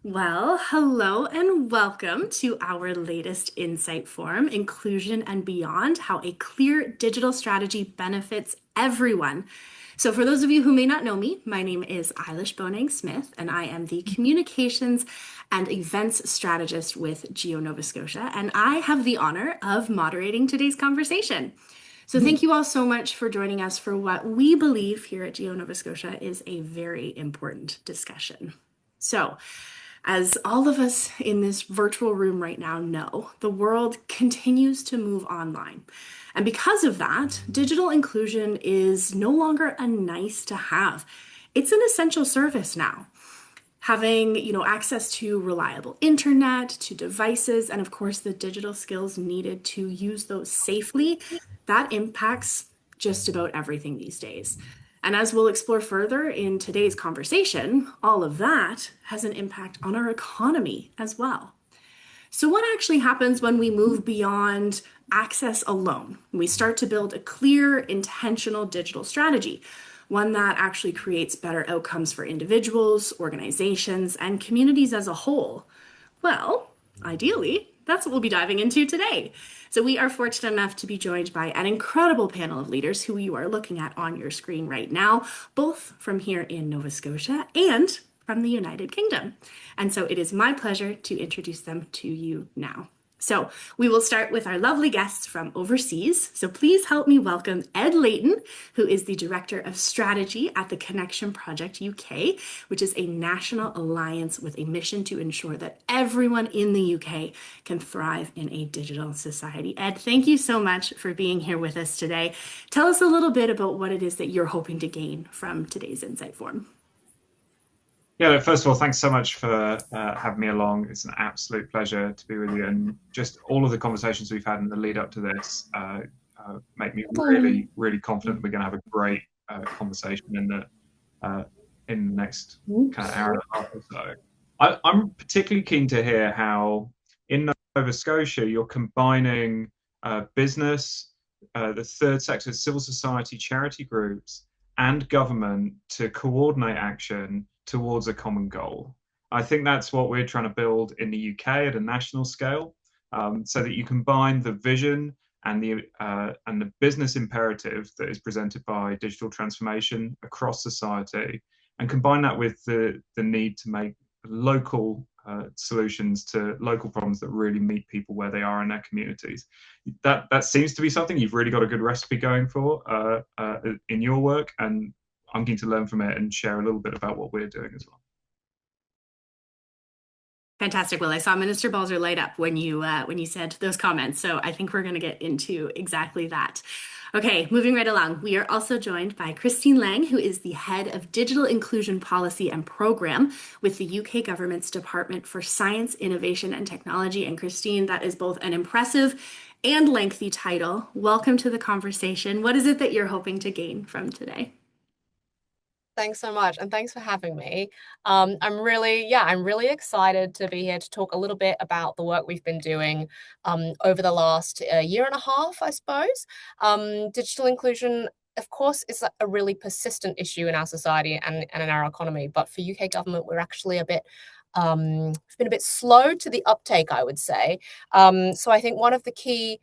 Well, hello and welcome to our latest Insight Forum, Inclusion and Beyond, how a clear digital strategy benefits everyone. So, for those of you who may not know me, my name is Eilish Bonang-Smith, and I am the Communications and Events Strategist with GEO Nova Scotia, and I have the honor of moderating today's conversation. So, thank you all so much for joining us for what we believe here at GEO Nova Scotia is a very important discussion. So, as all of us in this virtual room right now know, the world continues to move online. And because of that, digital inclusion is no longer a nice to have. It's an essential service now. Having, access to reliable internet, to devices, and of course the digital skills needed to use those safely, that impacts just about everything these days. And as we'll explore further in today's conversation, all of that has an impact on our economy as well. So, what actually happens when we move beyond access alone? We start to build a clear, intentional digital strategy, one that actually creates better outcomes for individuals, organizations, and communities as a whole. Well, ideally, that's what we'll be diving into today. So, we are fortunate enough to be joined by an incredible panel of leaders who you are looking at on your screen right now, both from here in Nova Scotia and from the United Kingdom. And so, it is my pleasure to introduce them to you now. So, we will start with our lovely guests from overseas. So, please help me welcome Ed Layton, who is the Director of Strategy at the Connection Project UK, which is a national alliance with a mission to ensure that everyone in the UK can thrive in a digital society. Ed, thank you so much for being here with us today. Tell us a little bit about what it is that you're hoping to gain from today's Insight Forum. Yeah, first of all, thanks so much for having me along. It's an absolute pleasure to be with you. And just all of the conversations we've had in the lead up to this make me really, really confident we're going to have a great conversation in the next kind of hour and a half or so. I'm particularly keen to hear how in Nova Scotia you're combining business, the third sector, civil society, charity groups, and government to coordinate action towards a common goal. I think that's what we're trying to build in the UK at a national scale, so that you combine the vision and the business imperative that is presented by digital transformation across society, and combine that with the need to make local solutions to local problems that really meet people where they are in their communities. That seems to be something you've really got a good recipe going for in your work, and I'm keen to learn from it and share a little bit about what we're doing as well. Fantastic. Well, I saw Minister Balzer light up when you said those comments, so I think we're going to get into exactly that. Okay, moving right along. We are also joined by Christine Lang, who is the head of Digital Inclusion Policy and Program with the UK government's Department for Science, Innovation and Technology. And Christine, that is both an impressive and lengthy title. Welcome to the conversation. What is it that you're hoping to gain from today? Thanks so much, and thanks for having me. I'm really excited to be here to talk a little bit about the work we've been doing over the last year and a half, I suppose. Digital inclusion, of course, is a really persistent issue in our society and in our economy. But for UK government, we're actually we've been a bit slow to the uptake, I would say. So I think one of the key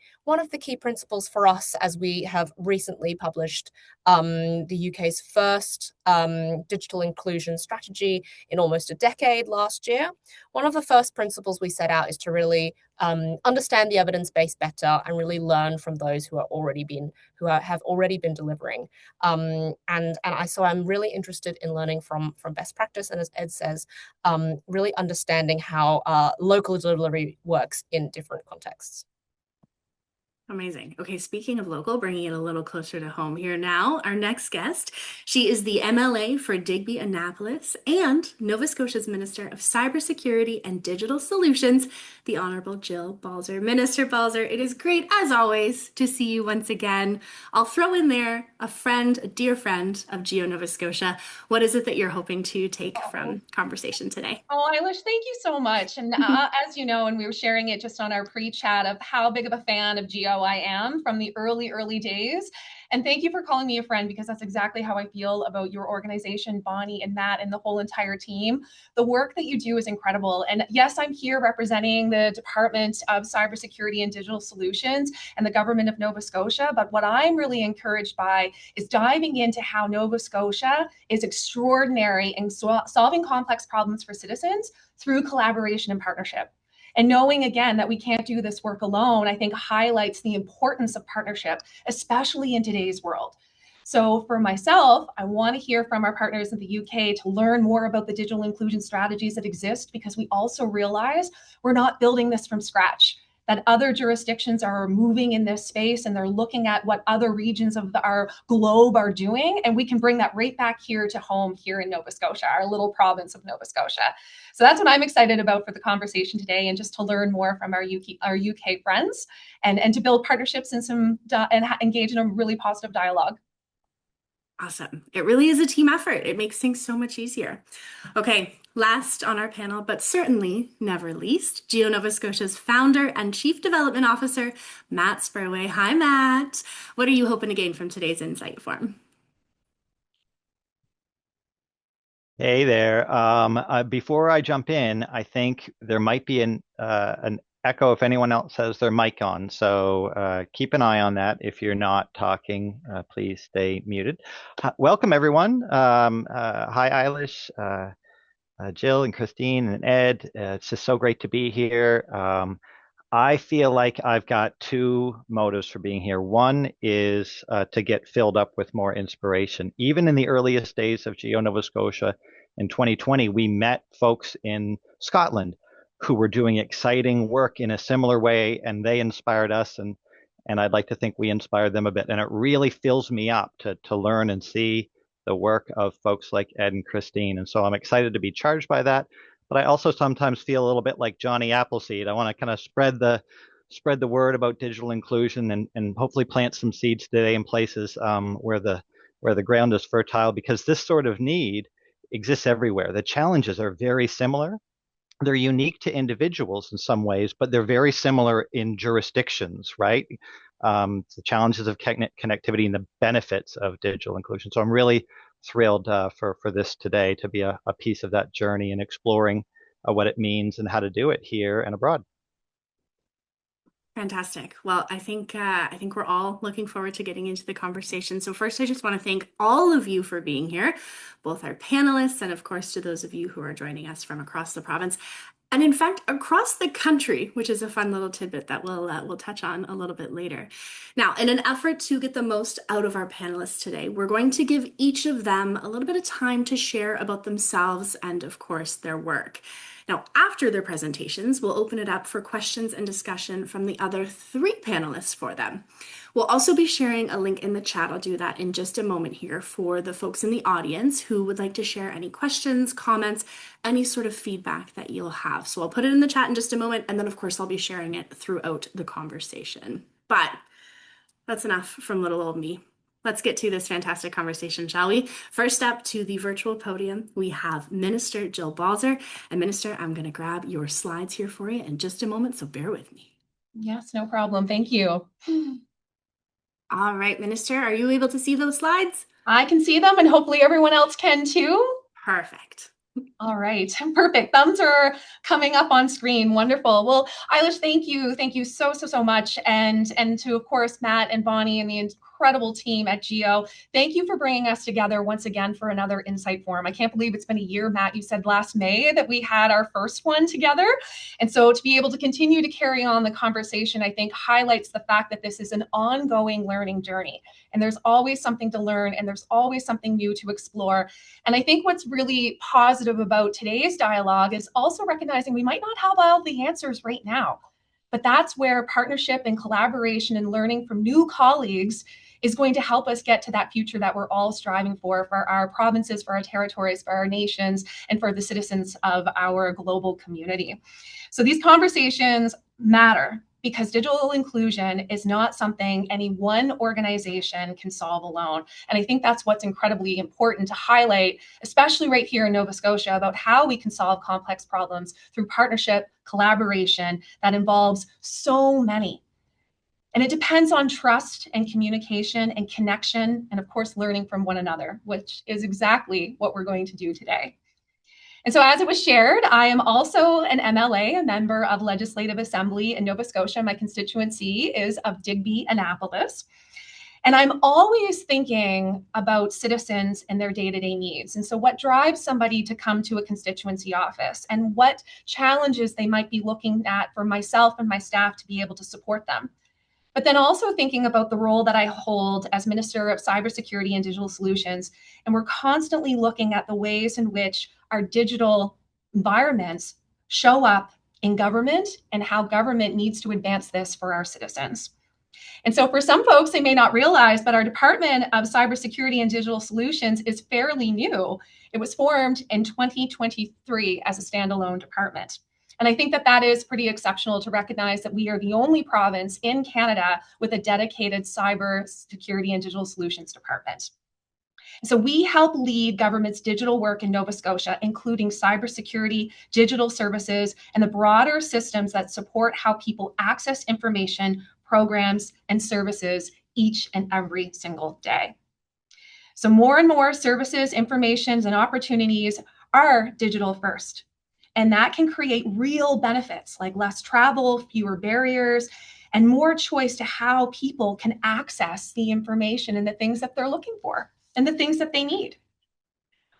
principles for us, as we have recently published the UK's first digital inclusion strategy in almost a decade last year, one of the first principles we set out is to really understand the evidence base better and really learn from those who have already been delivering. So I'm really interested in learning from best practice, and as Ed says, really understanding how local delivery works in different contexts. Amazing. Okay, speaking of local, bringing it a little closer to home here now, our next guest, she is the MLA for Digby Annapolis and Nova Scotia's Minister of Cybersecurity and Digital Solutions, the Honorable Jill Balzer. Minister Balzer, it is great, as always, to see you once again. I'll throw in there a dear friend of GEO Nova Scotia. What is it that you're hoping to take from conversation today? Oh, Eilish, thank you so much. And as you know, and we were sharing it just on our pre-chat of how big of a fan of GEO I am from the early days. And thank you for calling me a friend, because that's exactly how I feel about your organization, Bonnie and Matt and the whole entire team. The work that you do is incredible. And yes, I'm here representing the Department of Cybersecurity and Digital Solutions and the Government of Nova Scotia. But what I'm really encouraged by is diving into how Nova Scotia is extraordinary in solving complex problems for citizens through collaboration and partnership. And knowing again that we can't do this work alone, I think highlights the importance of partnership, especially in today's world. So for myself, I want to hear from our partners in the UK to learn more about the digital inclusion strategies that exist, because we also realize we're not building this from scratch, that other jurisdictions are moving in this space and they're looking at what other regions of our globe are doing. And we can bring that right back here to home here in Nova Scotia, our little province of Nova Scotia. So that's what I'm excited about for the conversation today, and just to learn more from our UK friends and to build partnerships and engage in a really positive dialogue. Awesome. It really is a team effort. It makes things so much easier. Okay, last on our panel, but certainly never least, GEO Nova Scotia's founder and Chief Development Officer, Matt Spurway. Hi, Matt. What are you hoping to gain from today's Insight Forum? Hey there. Before I jump in, I think there might be an echo if anyone else has their mic on. So keep an eye on that. If you're not talking, please stay muted. Welcome, everyone. Hi, Eilish, Jill, and Christine, and Ed. It's just so great to be here. I feel like I've got two motives for being here. One is to get filled up with more inspiration. Even in the earliest days of GEO Nova Scotia in 2020, we met folks in Scotland who were doing exciting work in a similar way, and they inspired us, and I'd like to think we inspired them a bit. And it really fills me up to learn and see the work of folks like Ed and Christine. And so I'm excited to be charged by that. But I also sometimes feel a little bit like Johnny Appleseed. I want to kind of spread the word about digital inclusion and hopefully plant some seeds today in places where the ground is fertile, because this sort of need exists everywhere. The challenges are very similar. They're unique to individuals in some ways, but they're very similar in jurisdictions, right? The challenges of connectivity and the benefits of digital inclusion. So I'm really thrilled for this today to be a piece of that journey and exploring what it means and how to do it here and abroad. Fantastic. Well, I think we're all looking forward to getting into the conversation. So first, I just want to thank all of you for being here, both our panelists and of course to those of you who are joining us from across the province. And in fact, across the country, which is a fun little tidbit that we'll touch on a little bit later. Now, in an effort to get the most out of our panelists today, we're going to give each of them a little bit of time to share about themselves and, of course, their work. Now, after their presentations, we'll open it up for questions and discussion from the other three panelists for them. We'll also be sharing a link in the chat. I'll do that in just a moment here for the folks in the audience who would like to share any questions, comments, any sort of feedback that you'll have. So I'll put it in the chat in just a moment, and then of course I'll be sharing it throughout the conversation. But that's enough from little old me. Let's get to this fantastic conversation, shall we? First up to the virtual podium, we have Minister Jill Balzer. And Minister, I'm going to grab your slides here for you in just a moment, so bear with me. Yes, no problem. Thank you. All right, Minister, are you able to see those slides? I can see them, and hopefully everyone else can too. Perfect. All right, perfect. Thumbs are coming up on screen. Wonderful. Well, Eilish, thank you so much, and to of course Matt and Bonnie and the incredible team at GEO. Thank you for bringing us together once again for another Insight Forum. I can't believe it's been a year, Matt. You said last May that we had our first one together, and so to be able to continue to carry on the conversation, I think highlights the fact that this is an ongoing learning journey, and there's always something to learn, and there's always something new to explore. And I think what's really positive about today's dialogue is also recognizing we might not have all the answers right now, but that's where partnership and collaboration and learning from new colleagues is going to help us get to that future that we're all striving for our provinces, for our territories, for our nations, and for the citizens of our global community. So these conversations matter, because digital inclusion is not something any one organization can solve alone. And I think that's what's incredibly important to highlight, especially right here in Nova Scotia, about how we can solve complex problems through partnership, collaboration that involves so many. And it depends on trust and communication and connection, and of course, learning from one another, which is exactly what we're going to do today. And so as it was shared, I am also an MLA, a member of Legislative Assembly in Nova Scotia. My constituency is of Digby, Annapolis. And I'm always thinking about citizens and their day-to-day needs. And so what drives somebody to come to a constituency office and what challenges they might be looking at for myself and my staff to be able to support them. But then also thinking about the role that I hold as Minister of Cybersecurity and Digital Solutions. And we're constantly looking at the ways in which our digital environments show up in government and how government needs to advance this for our citizens. And so for some folks, they may not realize, but our Department of Cybersecurity and Digital Solutions is fairly new. It was formed in 2023 as a standalone department. And I think that that is pretty exceptional to recognize that we are the only province in Canada with a dedicated cybersecurity and digital solutions department. So we help lead government's digital work in Nova Scotia, including cybersecurity, digital services, and the broader systems that support how people access information, programs, and services each and every single day. So more and more services, informations, and opportunities are digital first. And that can create real benefits like less travel, fewer barriers, and more choice to how people can access the information and the things that they're looking for and the things that they need.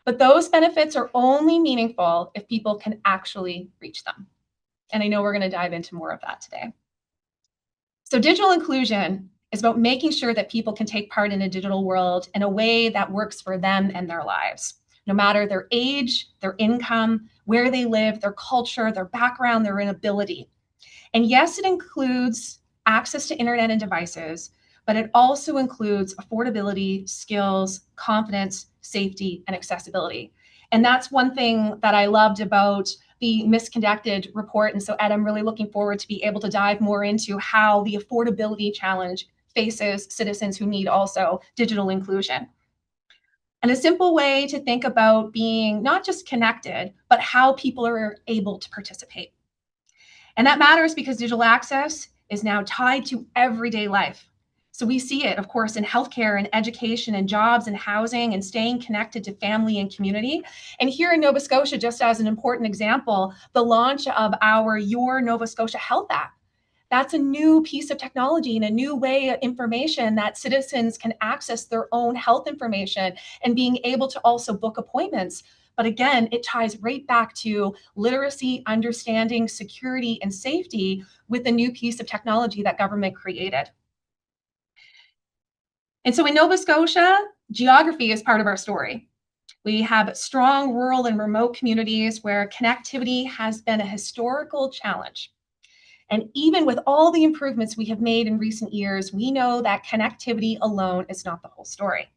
But those benefits are only meaningful if people can actually reach them. And I know we're going to dive into more of that today. So digital inclusion is about making sure that people can take part in a digital world in a way that works for them and their lives, no matter their age, their income, where they live, their culture, their background, their ability. And yes, it includes access to internet and devices, but it also includes affordability, skills, confidence, safety, and accessibility. And that's one thing that I loved about the Misconducted report. And so, Ed, I'm really looking forward to be able to dive more into how the affordability challenge faces citizens who need also digital inclusion. And a simple way to think about being not just connected, but how people are able to participate. And that matters because digital access is now tied to everyday life. So we see it, of course, in healthcare and education and jobs and housing and staying connected to family and community. And here in Nova Scotia, just as an important example, the launch of our Your Nova Scotia Health app. That's a new piece of technology and a new way of information that citizens can access their own health information and being able to also book appointments. But again, it ties right back to literacy, understanding, security, and safety with a new piece of technology that government created. And so in Nova Scotia, geography is part of our story. We have strong rural and remote communities where connectivity has been a historical challenge. And even with all the improvements we have made in recent years, we know that connectivity alone is not the whole story.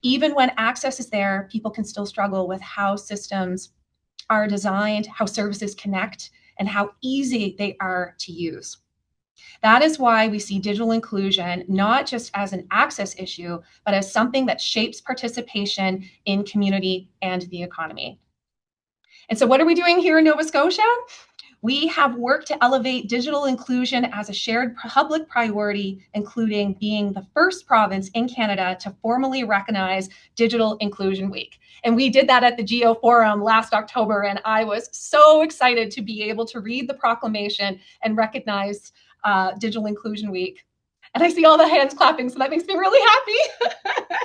Even when access is there, people can still struggle with how systems are designed, how services connect, and how easy they are to use. That is why we see digital inclusion not just as an access issue, but as something that shapes participation in community and the economy. And so what are we doing here in Nova Scotia? We have worked to elevate digital inclusion as a shared public priority, including being the first province in Canada to formally recognize Digital Inclusion Week. And we did that at the GEO Forum last October, and I was so excited to be able to read the proclamation and recognize Digital Inclusion Week. And I see all the hands clapping, so that makes me really happy.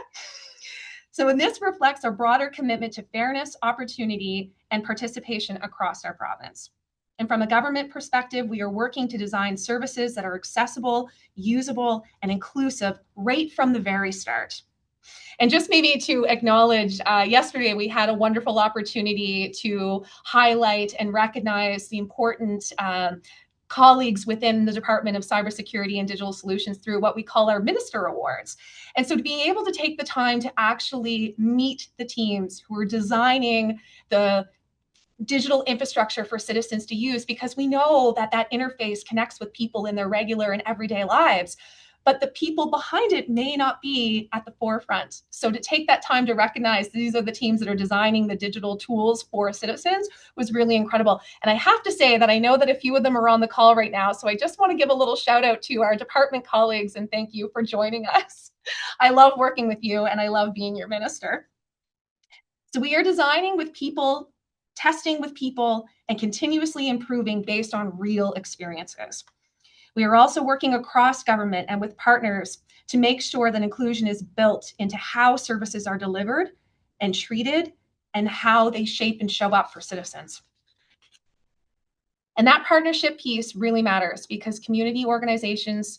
So this reflects our broader commitment to fairness, opportunity, and participation across our province. And from a government perspective, we are working to design services that are accessible, usable, and inclusive right from the very start. And just maybe to acknowledge, yesterday we had a wonderful opportunity to highlight and recognize the important colleagues within the Department of Cybersecurity and Digital Solutions through what we call our Minister Awards. And so to be able to take the time to actually meet the teams who are designing the digital infrastructure for citizens to use, because we know that that interface connects with people in their regular and everyday lives. but the people behind it may not be at the forefront. So to take that time to recognize these are the teams that are designing the digital tools for citizens was really incredible. And I have to say that I know that a few of them are on the call right now. So I just want to give a little shout out to our department colleagues and thank you for joining us. I love working with you and I love being your minister. So we are designing with people, testing with people, and continuously improving based on real experiences. We are also working across government and with partners to make sure that inclusion is built into how services are delivered and treated and how they shape and show up for citizens. And that partnership piece really matters because community organizations,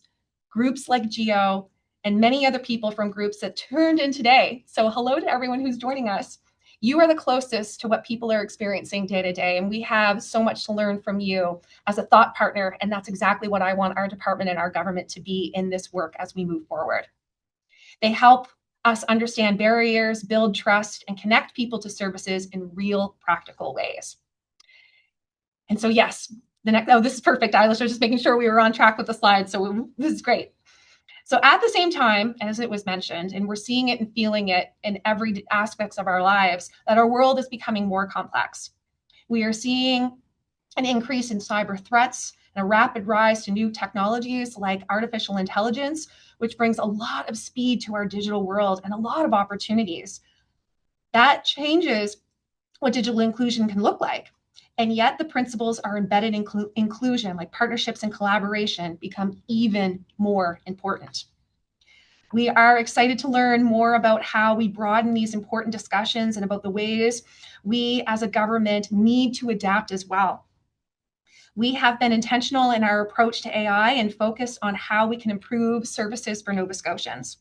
groups like GEO, and many other people from groups that turned in today. So hello to everyone who's joining us. You are the closest to what people are experiencing day to day, and we have so much to learn from you as a thought partner, and that's exactly what I want our department and our government to be in this work as we move forward. They help us understand barriers, build trust, and connect people to services in real, practical ways. And so yes, the next, oh, this is perfect, Eilish. I was just making sure we were on track with the slides, so this is great. So at the same time, as it was mentioned, and we're seeing it and feeling it in every aspects of our lives, that our world is becoming more complex. We are seeing an increase in cyber threats and a rapid rise to new technologies like artificial intelligence, which brings a lot of speed to our digital world and a lot of opportunities. That changes what digital inclusion can look like. And yet the principles are embedded in inclusion, like partnerships and collaboration, become even more important. We are excited to learn more about how we broaden these important discussions and about the ways we as a government need to adapt as well. We have been intentional in our approach to AI and focused on how we can improve services for Nova Scotians.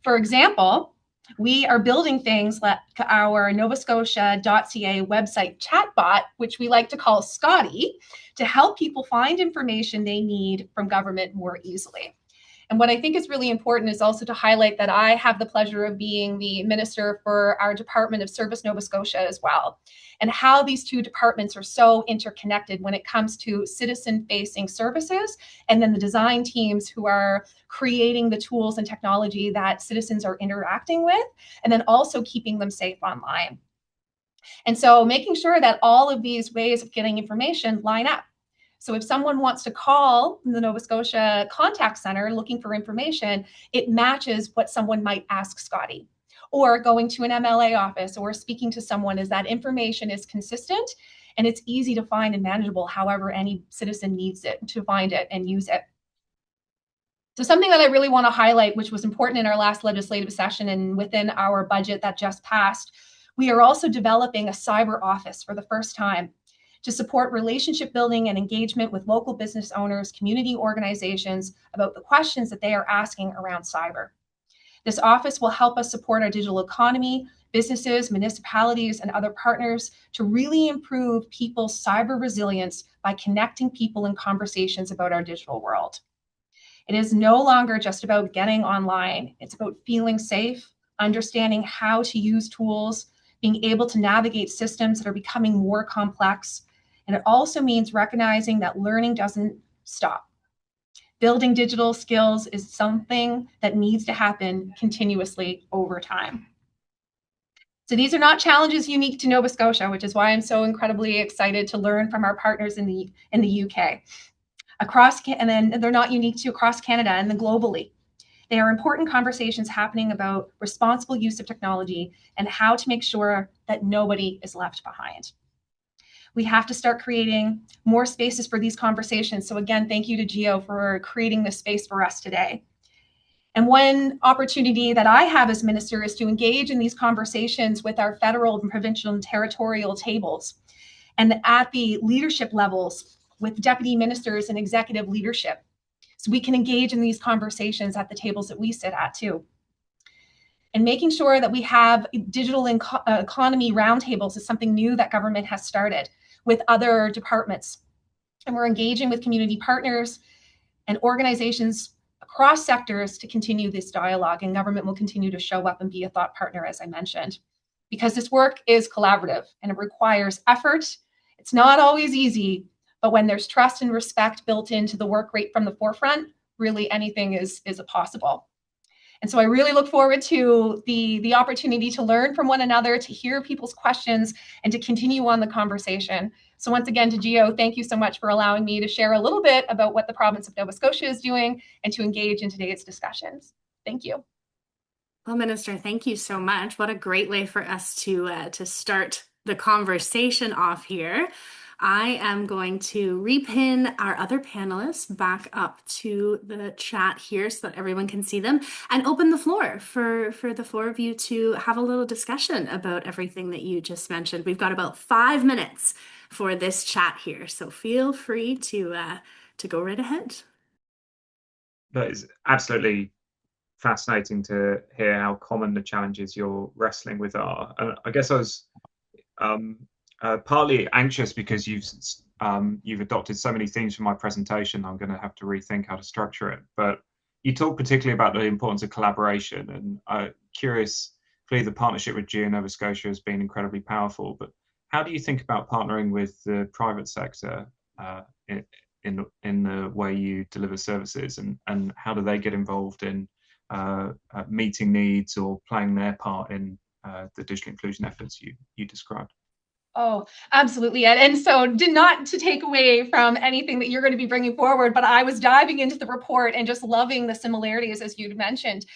For example, we are building things like our novascotia.ca website chatbot, which we like to call Scotty, to help people find information they need from government more easily. And what I think is really important is also to highlight that I have the pleasure of being the minister for our Department of Service Nova Scotia as well, and how these two departments are so interconnected when it comes to citizen-facing services, and then the design teams who are creating the tools and technology that citizens are interacting with, and then also keeping them safe online. And so making sure that all of these ways of getting information line up. So if someone wants to call the Nova Scotia contact center looking for information, it matches what someone might ask Scotty. Or going to an MLA office or speaking to someone, is that information is consistent and it's easy to find and manageable however any citizen needs it to find it and use it. So something that I really want to highlight, which was important in our last legislative session and within our budget that just passed, we are also developing a cyber office for the first time to support relationship building and engagement with local business owners, community organizations about the questions that they are asking around cyber. This office will help us support our digital economy, businesses, municipalities, and other partners to really improve people's cyber resilience by connecting people in conversations about our digital world. It is no longer just about getting online. It's about feeling safe, understanding how to use tools, being able to navigate systems that are becoming more complex. And it also means recognizing that learning doesn't stop. Building digital skills is something that needs to happen continuously over time. So these are not challenges unique to Nova Scotia, which is why I'm so incredibly excited to learn from our partners in the UK. And then they're not unique to across Canada and then globally. They are important conversations happening about responsible use of technology and how to make sure that nobody is left behind. We have to start creating more spaces for these conversations. So again, thank you to GEO for creating this space for us today. And one opportunity that I have as minister is to engage in these conversations with our federal and provincial and territorial tables and at the leadership levels with deputy ministers and executive leadership. So we can engage in these conversations at the tables that we sit at too. And making sure that we have digital economy roundtables is something new that government has started with other departments. And we're engaging with community partners and organizations across sectors to continue this dialogue, and government will continue to show up and be a thought partner, as I mentioned, because this work is collaborative and it requires effort. It's not always easy, but when there's trust and respect built into the work right from the forefront, really anything is possible. And so I really look forward to the opportunity to learn from one another, to hear people's questions, and to continue on the conversation. So once again, to GEO, thank you so much for allowing me to share a little bit about what the province of Nova Scotia is doing and to engage in today's discussions. Thank you. Well, Minister, thank you so much. What a great way for us to start the conversation off here. I am going to repin our other panelists back up to the chat here so that everyone can see them, and open the floor for the four of you to have a little discussion about everything that you just mentioned. We've got about 5 minutes for this chat here, so feel free to go right ahead. That is absolutely fascinating to hear how common the challenges you're wrestling with are. And I guess I was partly anxious because you've adopted so many themes from my presentation. I'm going to have to rethink how to structure it. But you talk particularly about the importance of collaboration, and I'm curious. Clearly, the partnership with GEO Nova Scotia has been incredibly powerful. But how do you think about partnering with the private sector in the way you deliver services, and how do they get involved in meeting needs or playing their part in the digital inclusion efforts you described? Oh, absolutely, Ed. And so did not to take away from anything that you're going to be bringing forward, but I was diving into the report and just loving the similarities, as you'd mentioned.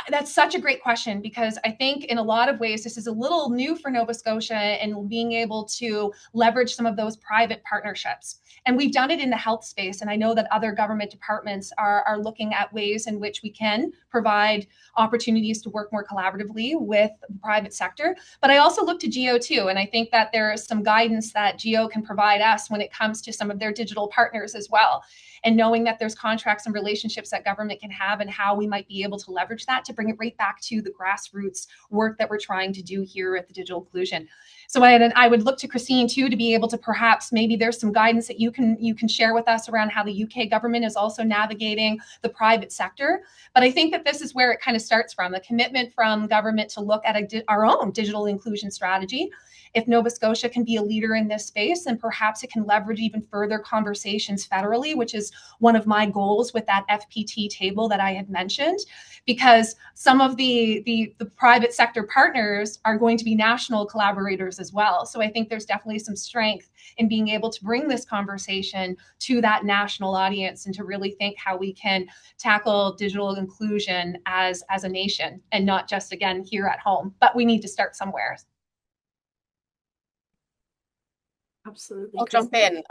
That's such a great question, because I think in a lot of ways, this is a little new for Nova Scotia and being able to leverage some of those private partnerships. And we've done it in the health space. And I know that other government departments are looking at ways in which we can provide opportunities to work more collaboratively with the private sector. But I also look to GEO too. And I think that there is some guidance that GEO can provide us when it comes to some of their digital partners as well. And knowing that there's contracts and relationships that government can have, and how we might be able to leverage that to bring it right back to the grassroots work that we're trying to do here at the Digital Inclusion. So I would look to Christine too, to be able to perhaps maybe there's some guidance that you can share with us around how the UK government is also navigating the private sector. But I think that this is where it kind of starts from, the commitment from government to look at our own digital inclusion strategy. If Nova Scotia can be a leader in this space, then perhaps it can leverage even further conversations federally, which is one of my goals with that FPT table that I had mentioned, because some of the private sector partners are going to be national collaborators as well. So I think there's definitely some strength in being able to bring this conversation to that national audience, and to really think how we can tackle digital inclusion as a nation, and not just, again, here at home. But we need to start somewhere. Absolutely. I'll jump in.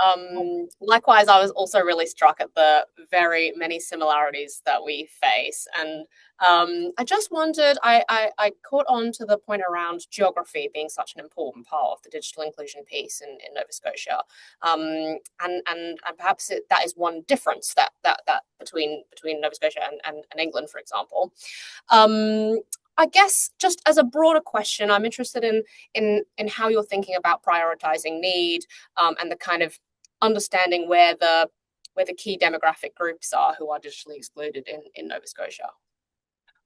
Likewise, I was also really struck at the very many similarities that we face. And I just wondered, I caught on to the point around geography being such an important part of the digital inclusion piece in Nova Scotia. And perhaps that is one difference that between Nova Scotia and England, for example. I guess just as a broader question, I'm interested in how you're thinking about prioritizing need, and the kind of understanding where the key demographic groups are who are digitally excluded in Nova Scotia.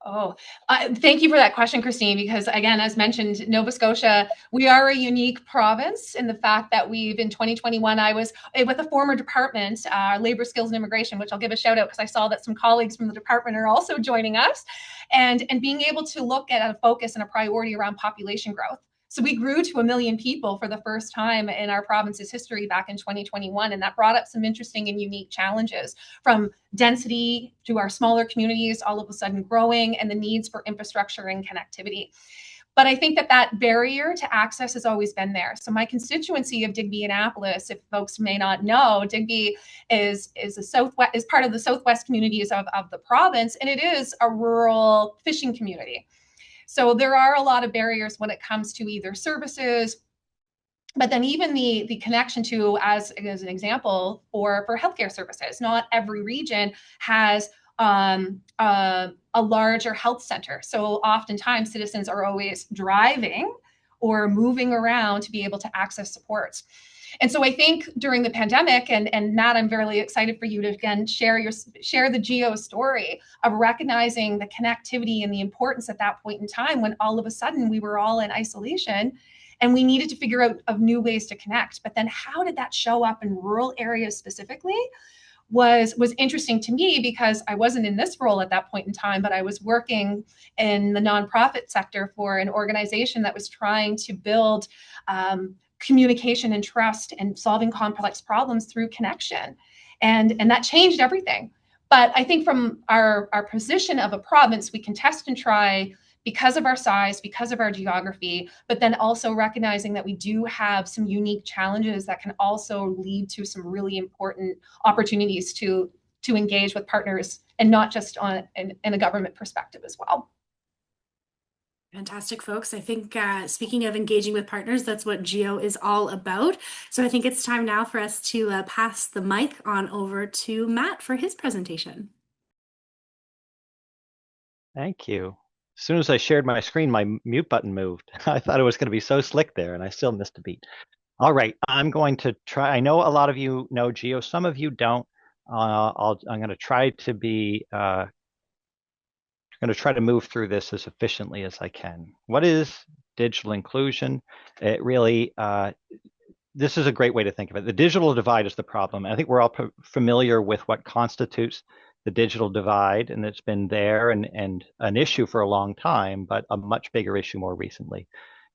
Oh, thank you for that question, Christine, because again, as mentioned, Nova Scotia, we are a unique province in the fact that in 2021, I was with a former department, Labor, Skills and Immigration, which I'll give a shout out because I saw that some colleagues from the department are also joining us, and being able to look at a focus and a priority around population growth. So we grew to 1 million people for the first time in our province's history back in 2021. And that brought up some interesting and unique challenges, from density to our smaller communities all of a sudden growing, and the needs for infrastructure and connectivity. But I think that barrier to access has always been there. So my constituency of Digby Annapolis, if folks may not know, Digby is part of the southwest communities of the province, and it is a rural fishing community. So there are a lot of barriers when it comes to either services, but then even the connection to, as an example, for healthcare services. Not every region has a larger health center. So oftentimes citizens are always driving or moving around to be able to access supports. And so I think during the pandemic, and Matt, I'm very excited for you to again share the GEO story of recognizing the connectivity and the importance at that point in time, when all of a sudden we were all in isolation and we needed to figure out of new ways to connect. But then how did that show up in rural areas specifically? was interesting to me because I wasn't in this role at that point in time, but I was working in the nonprofit sector for an organization that was trying to build communication and trust and solving complex problems through connection. And that changed everything. But I think from our position of a province, we can test and try because of our size, because of our geography, but then also recognizing that we do have some unique challenges that can also lead to some really important opportunities to engage with partners, and not just in a government perspective as well. Fantastic, folks. I think speaking of engaging with partners, that's what GEO is all about. So I think it's time now for us to pass the mic on over to Matt for his presentation. Thank you. As soon as I shared my screen, my mute button moved. I thought it was going to be so slick there, and I still missed a beat. All right, I'm going to try. I know a lot of you know GEO, some of you don't. I'm going to try to be going to try to move through this as efficiently as I can. What is digital inclusion? It really, this is a great way to think of it. The digital divide is the problem. I think we're all familiar with what constitutes the digital divide, and it's been there and an issue for a long time, but a much bigger issue more recently.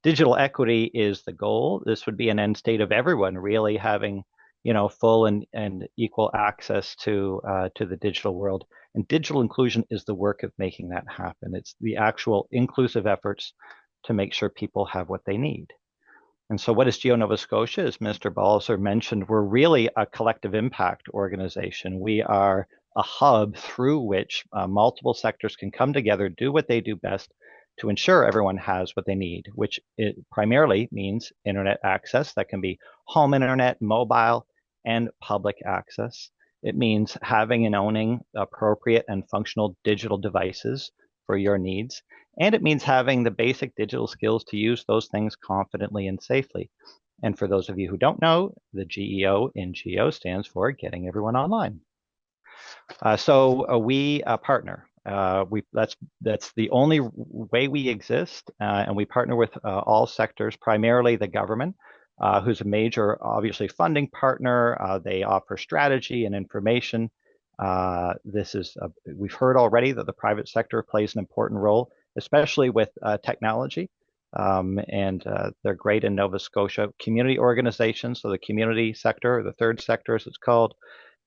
Digital equity is the goal. This would be an end state of everyone really having, full and equal access to the digital world. And digital inclusion is the work of making that happen. It's the actual inclusive efforts to make sure people have what they need. And so what is GEO Nova Scotia? As Minister Balzer mentioned, we're really a collective impact organization. We are a hub through which multiple sectors can come together, do what they do best to ensure everyone has what they need, which it primarily means internet access. That can be home internet, mobile, and public access. It means having and owning appropriate and functional digital devices for your needs. And it means having the basic digital skills to use those things confidently and safely. And for those of you who don't know, the GEO in GEO stands for Getting Everyone Online. So we partner. That's the only way we exist, and we partner with all sectors, primarily the government, who's a major, obviously, funding partner. They offer strategy and information. We've heard already that the private sector plays an important role, especially with technology, and they're great in Nova Scotia. Community organizations, so the community sector, or the third sector as it's called,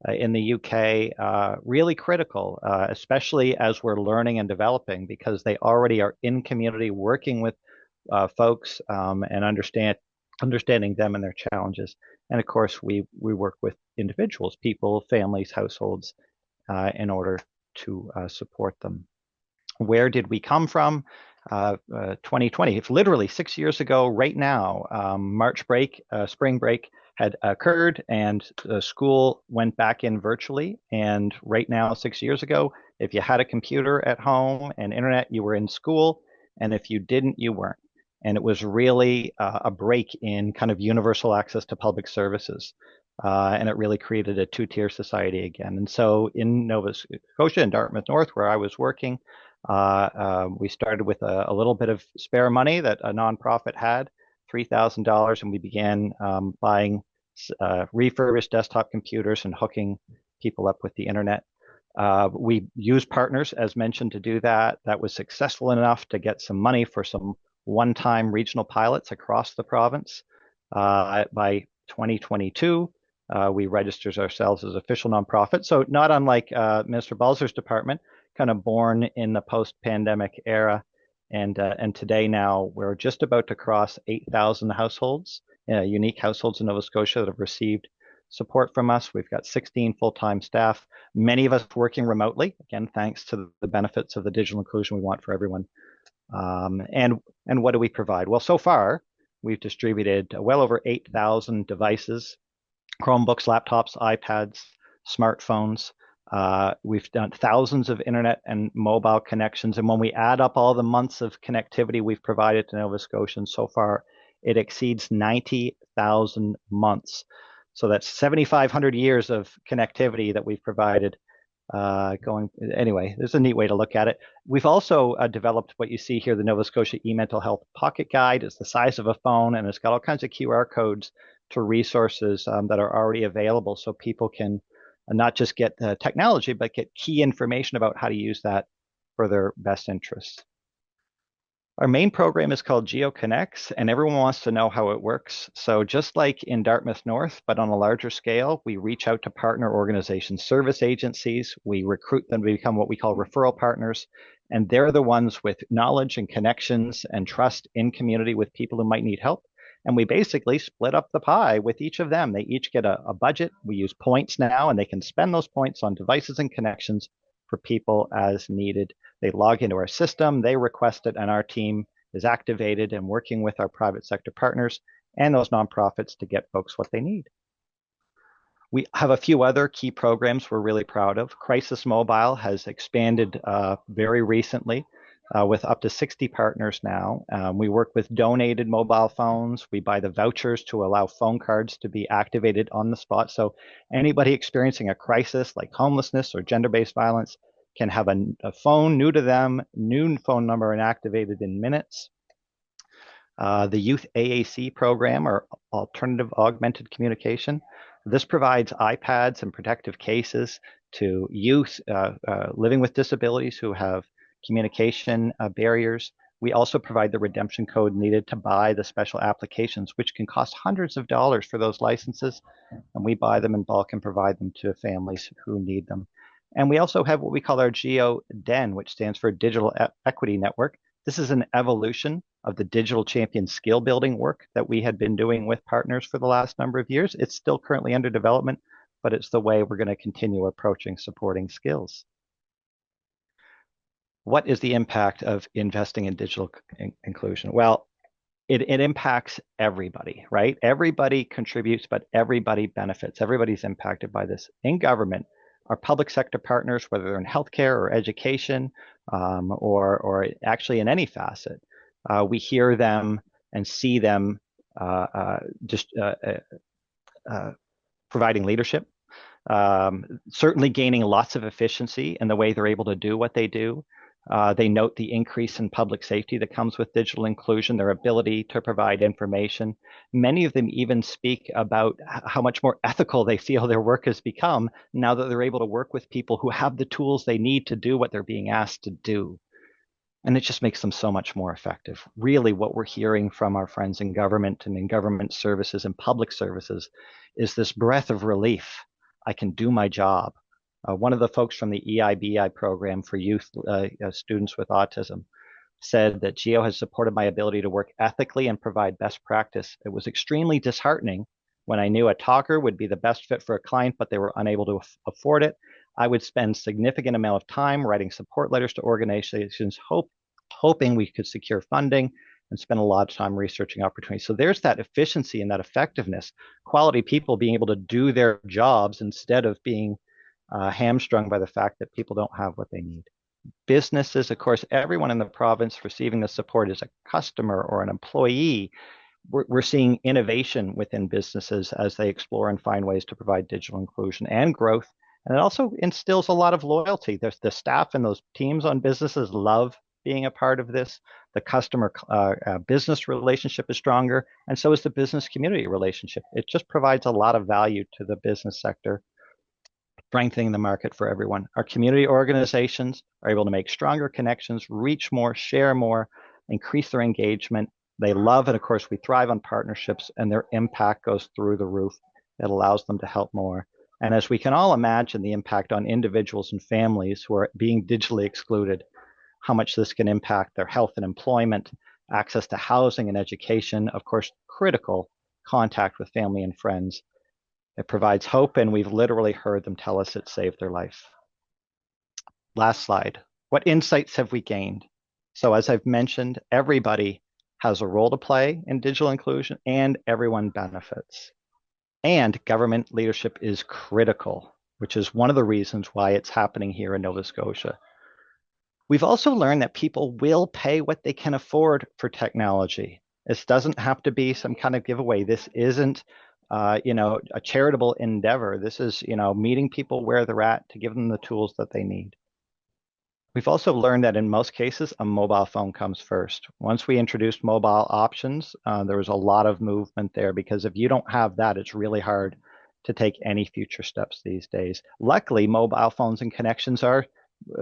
in the UK, really critical, especially as we're learning and developing, because they already are in community working with folks and understanding them and their challenges. And of course, we work with individuals, people, families, households, in order to support them. Where did we come from? 2020, it's literally 6 years ago right now. March break, spring break had occurred, and the school went back in virtually. And right now, 6 years ago, if you had a computer at home and internet, you were in school. And if you didn't, you weren't. And it was really a break in kind of universal access to public services. And it really created a two-tier society again. And so in Nova Scotia and Dartmouth North, where I was working, we started with a little bit of spare money that a nonprofit had, $3,000, and we began buying refurbished desktop computers and hooking people up with the internet. We used partners, as mentioned, to do that. That was successful enough to get some money for some one-time regional pilots across the province. By 2022, we registered ourselves as official nonprofit. So not unlike Minister Balzer's department, kind of born in the post-pandemic era. And today now we're just about to cross 8,000 households, unique households in Nova Scotia that have received support from us. We've got 16 full-time staff, many of us working remotely, again, thanks to the benefits of the digital inclusion we want for everyone. And what do we provide? Well, so far, we've distributed well over 8,000 devices, Chromebooks, laptops, iPads, smartphones. We've done thousands of internet and mobile connections. And when we add up all the months of connectivity we've provided to Nova Scotians so far, it exceeds 90,000 months. So that's 7,500 years of connectivity that we've provided. Anyway, there's a neat way to look at it. We've also developed what you see here, the Nova Scotia e-mental health pocket guide. It's the size of a phone, and it's got all kinds of QR codes to resources that are already available, so people can not just get technology, but get key information about how to use that for their best interests. Our main program is called GEO Connects, and everyone wants to know how it works. So just like in Dartmouth North, but on a larger scale, we reach out to partner organizations, service agencies. We recruit them to become what we call referral partners, and they're the ones with knowledge and connections and trust in community with people who might need help. And we basically split up the pie with each of them. They each get a budget. We use points now, and they can spend those points on devices and connections for people as needed. They log into our system, they request it, and our team is activated and working with our private sector partners and those nonprofits to get folks what they need. We have a few other key programs we're really proud of. Crisis Mobile has expanded very recently with up to 60 partners now. We work with donated mobile phones. We buy the vouchers to allow phone cards to be activated on the spot. So anybody experiencing a crisis like homelessness or gender-based violence can have a phone new to them, new phone number, and activated in minutes. The Youth AAC program, or Alternative Augmented Communication. This provides iPads and protective cases to youth living with disabilities who have communication barriers. We also provide the redemption code needed to buy the special applications, which can cost hundreds of dollars for those licenses. And we buy them in bulk and provide them to families who need them. And we also have what we call our GEO DEN, which stands for Digital Equity Network. This is an evolution of the digital champion skill building work that we had been doing with partners for the last number of years. It's still currently under development, but it's the way we're going to continue approaching supporting skills. What is the impact of investing in digital inclusion? Well, it impacts everybody, right? Everybody contributes, but everybody benefits. Everybody's impacted by this. In government, our public sector partners, whether they're in healthcare or education, or actually in any facet, we hear them and see them providing leadership, certainly gaining lots of efficiency in the way they're able to do what they do. They note the increase in public safety that comes with digital inclusion, their ability to provide information. Many of them even speak about how much more ethical they feel their work has become now that they're able to work with people who have the tools they need to do what they're being asked to do. And it just makes them so much more effective. Really, what we're hearing from our friends in government and in government services and public services is this breath of relief. I can do my job. One of the folks from the EIBI program for youth students with autism said that GEO has supported my ability to work ethically and provide best practice. It was extremely disheartening when I knew a talker would be the best fit for a client, but they were unable to afford it. I would spend significant amount of time writing support letters to organizations, hoping we could secure funding, and spend a lot of time researching opportunities. So there's that efficiency and that effectiveness, quality people being able to do their jobs instead of being hamstrung by the fact that people don't have what they need. Businesses, of course, everyone in the province receiving the support is a customer or an employee. We're seeing innovation within businesses as they explore and find ways to provide digital inclusion and growth. And it also instills a lot of loyalty. There's the staff and those teams on businesses love being a part of this. The customer business relationship is stronger, and so is the business community relationship. It just provides a lot of value to the business sector, strengthening the market for everyone. Our community organizations are able to make stronger connections, reach more, share more, increase their engagement. They love it. Of course, we thrive on partnerships, and their impact goes through the roof. It allows them to help more. And as we can all imagine, the impact on individuals and families who are being digitally excluded, how much this can impact their health and employment, access to housing and education, of course, critical contact with family and friends. It provides hope, and we've literally heard them tell us it saved their life. Last slide. What insights have we gained? So as I've mentioned, everybody has a role to play in digital inclusion, and everyone benefits. And government leadership is critical, which is one of the reasons why it's happening here in Nova Scotia. We've also learned that people will pay what they can afford for technology. This doesn't have to be some kind of giveaway. This isn't a charitable endeavor. This is, meeting people where they're at to give them the tools that they need. We've also learned that in most cases, a mobile phone comes first. Once we introduced mobile options, there was a lot of movement there, because if you don't have that, it's really hard to take any future steps these days. Luckily, mobile phones and connections are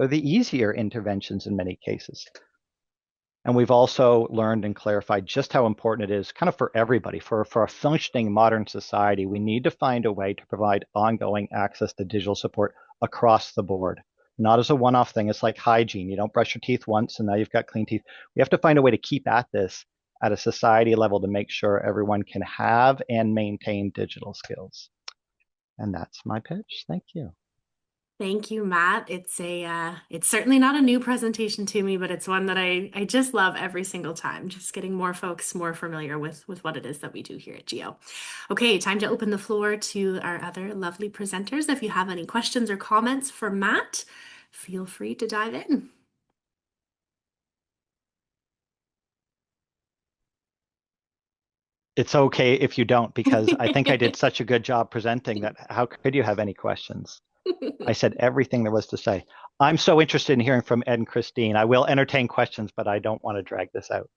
the easier interventions in many cases. And we've also learned and clarified just how important it is kind of for everybody, for a functioning modern society. We need to find a way to provide ongoing access to digital support across the board, not as a one-off thing. It's like hygiene. You don't brush your teeth once and now you've got clean teeth. We have to find a way to keep at this at a society level to make sure everyone can have and maintain digital skills. And that's my pitch. Thank you. Thank you, Matt. It's certainly not a new presentation to me, but it's one that I just love every single time, just getting more folks more familiar with what it is that we do here at GEO. Okay, time to open the floor to our other lovely presenters. If you have any questions or comments for Matt, feel free to dive in. It's okay if you don't, because I think I did such a good job presenting that how could you have any questions? I said everything there was to say. I'm so interested in hearing from Ed and Christine. I will entertain questions, but I don't want to drag this out.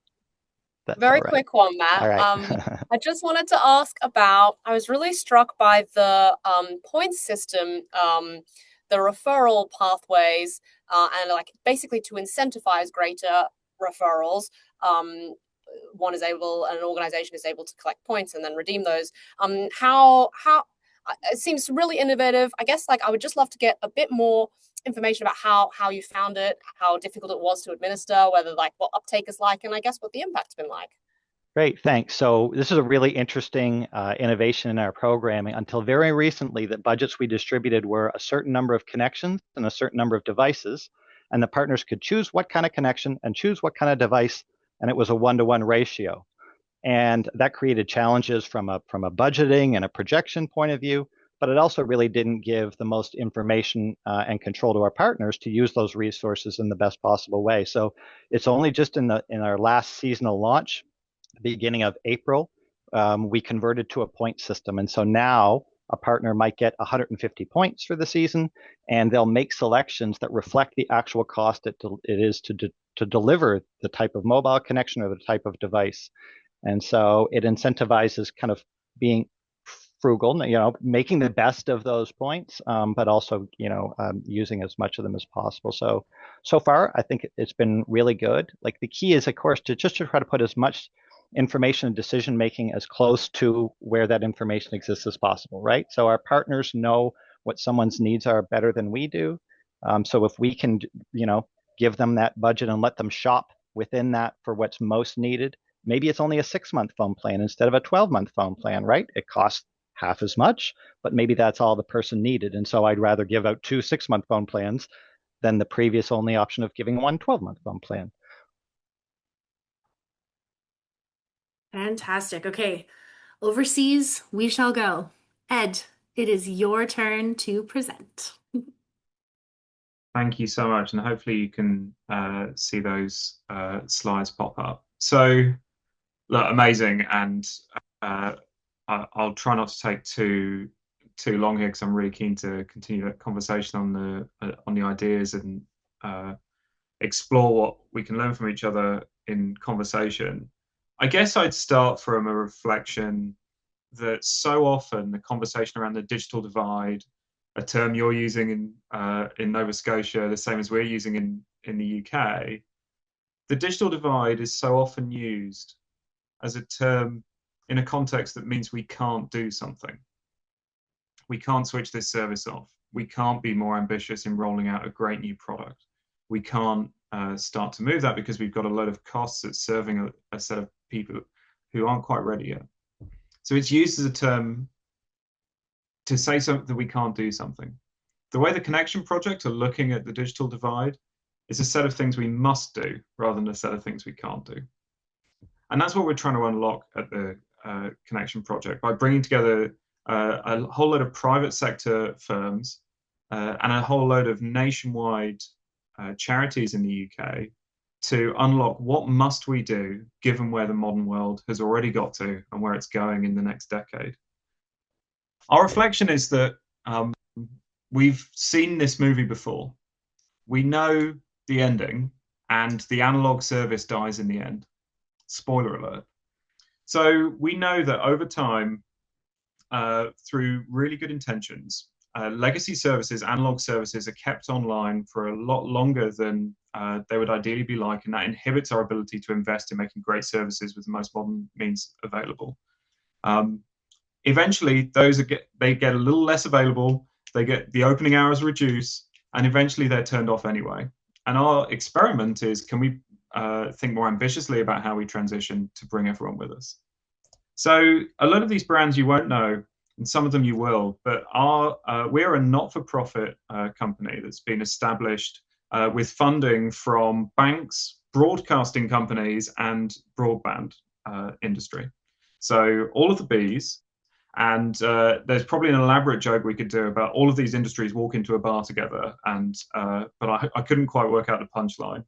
That's Very all right. quick one, Matt. All right. I just wanted to ask about, I was really struck by the points system, the referral pathways, and like basically to incentivize greater referrals. An organization is able to collect points and then redeem those. How it seems really innovative. I guess like I would just love to get a bit more information about how you found it, how difficult it was to administer, whether like what uptake is like, and I guess what the impact's been like. Great, thanks. So this is a really interesting innovation in our programming. Until very recently, the budgets we distributed were a certain number of connections and a certain number of devices, and the partners could choose what kind of connection and choose what kind of device, and it was a 1-to-1 ratio. And that created challenges from a budgeting and a projection point of view, but it also really didn't give the most information and control to our partners to use those resources in the best possible way. So it's only just in our last seasonal launch, beginning of April, we converted to a point system. And so now a partner might get 150 points for the season, and they'll make selections that reflect the actual cost it is to deliver the type of mobile connection or the type of device. And so it incentivizes kind of being frugal, making the best of those points, but also, using as much of them as possible. So far, I think it's been really good. Like the key is, of course, to try to put as much information and decision making as close to where that information exists as possible, right? So our partners know what someone's needs are better than we do. So if we can, give them that budget and let them shop within that for what's most needed, maybe it's only a 6-month phone plan instead of a 12-month phone plan, right? It costs half as much, but maybe that's all the person needed. And so I'd rather give out 2 6-month phone plans than the previous only option of giving 1 12-month phone plan. Fantastic. Okay, overseas we shall go. Ed, it is your turn to present. Thank you so much, and hopefully you can see those slides pop up. So, look, amazing, and I'll try not to take too long here because I'm really keen to continue that conversation on the ideas and explore what we can learn from each other in conversation. I guess I'd start from a reflection that so often the conversation around the digital divide, a term you're using in Nova Scotia, the same as we're using in the UK, the digital divide is so often used as a term in a context that means we can't do something. We can't switch this service off. We can't be more ambitious in rolling out a great new product. We can't start to move that because we've got a load of costs at serving a set of people who aren't quite ready yet. So it's used as a term to say something that we can't do something. The way the Connection Project are looking at the digital divide is a set of things we must do rather than a set of things we can't do. And that's what we're trying to unlock at the Connection Project by bringing together a whole load of private sector firms and a whole load of nationwide charities in the UK to unlock what must we do given where the modern world has already got to and where it's going in the next decade. Our reflection is that we've seen this movie before. We know the ending, and the analog service dies in the end. Spoiler alert. So we know that over time, through really good intentions, legacy services, analog services are kept online for a lot longer than they would ideally be like, and that inhibits our ability to invest in making great services with the most modern means available. Eventually, they get a little less available, they get the opening hours reduce, and eventually they're turned off anyway. And our experiment is, can we think more ambitiously about how we transition to bring everyone with us? So a lot of these brands you won't know, and some of them you will, but we're a not-for-profit company that's been established with funding from banks, broadcasting companies, and broadband industry. So all of the Bs, and there's probably an elaborate joke we could do about all of these industries walk into a bar together, but I couldn't quite work out the punchline.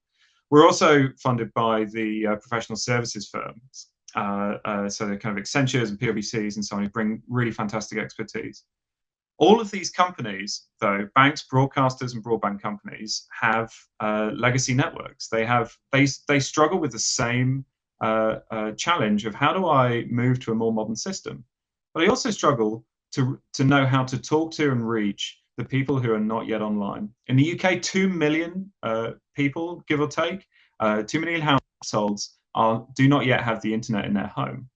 We're also funded by the professional services firms. So they're kind of Accentures and PwCs and so on, who bring really fantastic expertise. All of these companies, though, banks, broadcasters, and broadband companies, have legacy networks. They struggle with the same challenge of, how do I move to a more modern system? But they also struggle to know how to talk to and reach the people who are not yet online. In the UK, 2 million people, give or take, 2 million households do not yet have the internet in their home.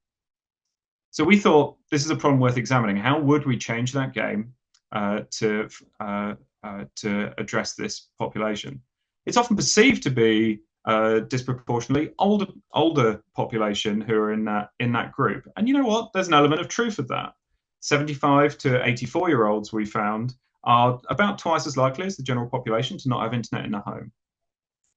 So we thought this is a problem worth examining. How would we change that game to address this population? It's often perceived to be disproportionately older population who are in that group. And you know what? There's an element of truth of that. 75 to 84-year-olds, we found, are about twice as likely as the general population to not have internet in their home.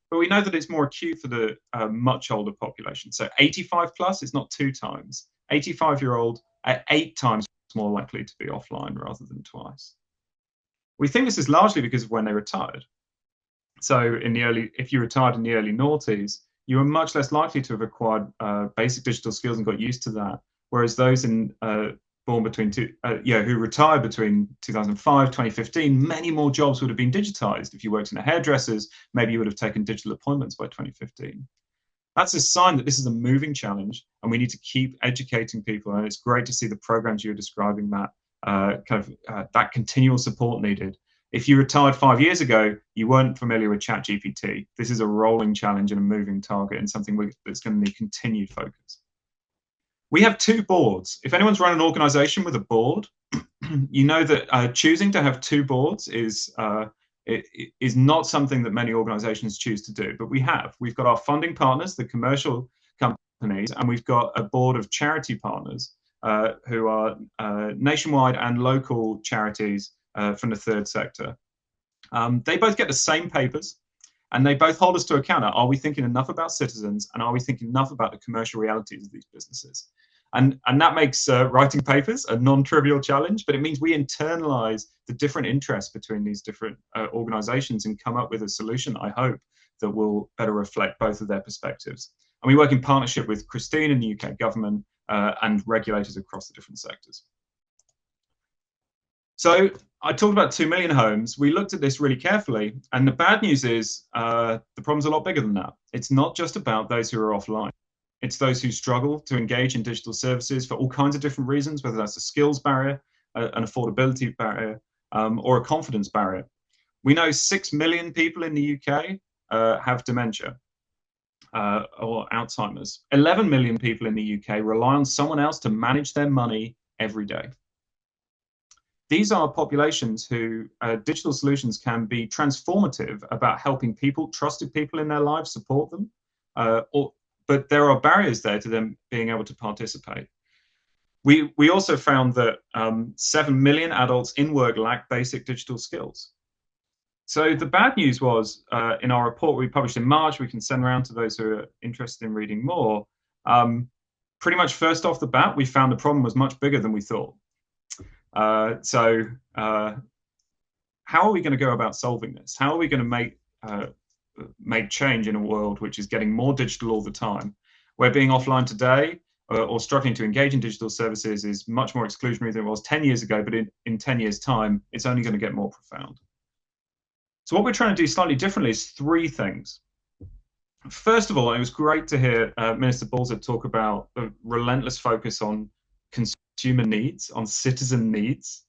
But we know that it's more acute for the much older population. So 85 plus is not 2 times. 85-year-old are 8 times more likely to be offline rather than twice. We think this is largely because of when they retired. So if you retired in the early noughties, you were much less likely to have acquired basic digital skills and got used to that. Whereas those who retired between 2005 2015, many more jobs would have been digitized. If you worked in a hairdresser's, maybe you would have taken digital appointments by 2015. That's a sign that this is a moving challenge, and we need to keep educating people. And it's great to see the programs you're describing, that that continual support needed. If you retired 5 years ago, you weren't familiar with ChatGPT. This is a rolling challenge and a moving target, and something that's going to need continued focus. We have 2 boards. If anyone's run an organization with a board, you know that choosing to have 2 boards is not something that many organizations choose to do, but we've got our funding partners, the commercial companies, and we've got a board of charity partners who are nationwide and local charities from the third sector. They both get the same papers, and they both hold us to account. Are we thinking enough about citizens, and are we thinking enough about the commercial realities of these businesses? And that makes writing papers a non-trivial challenge, but it means we internalize the different interests between these different organizations and come up with a solution, I hope, that will better reflect both of their perspectives. And we work in partnership with Christine and the UK government and regulators across the different sectors. So I talked about 2 million homes. We looked at this really carefully, and the bad news is the problem's a lot bigger than that. It's not just about those who are offline. It's those who struggle to engage in digital services for all kinds of different reasons, whether that's a skills barrier, an affordability barrier, or a confidence barrier. We know 6 million people in the UK have dementia or Alzheimer's. 11 million people in the UK rely on someone else to manage their money every day. These are populations who digital solutions can be transformative about helping people, trusted people in their lives, support them, but there are barriers there to them being able to participate. We also found that 7 million adults in work lack basic digital skills. So the bad news was, in our report we published in March, we can send around to those who are interested in reading more, pretty much first off the bat, we found the problem was much bigger than we thought. So how are we going to go about solving this? How are we going to make change in a world which is getting more digital all the time, where being offline today or struggling to engage in digital services is much more exclusionary than it was 10 years ago, but in 10 years' time, it's only going to get more profound. So what we're trying to do slightly differently is 3 things. First of all, it was great to hear Minister Balzer talk about the relentless focus on consumer needs, on citizen needs.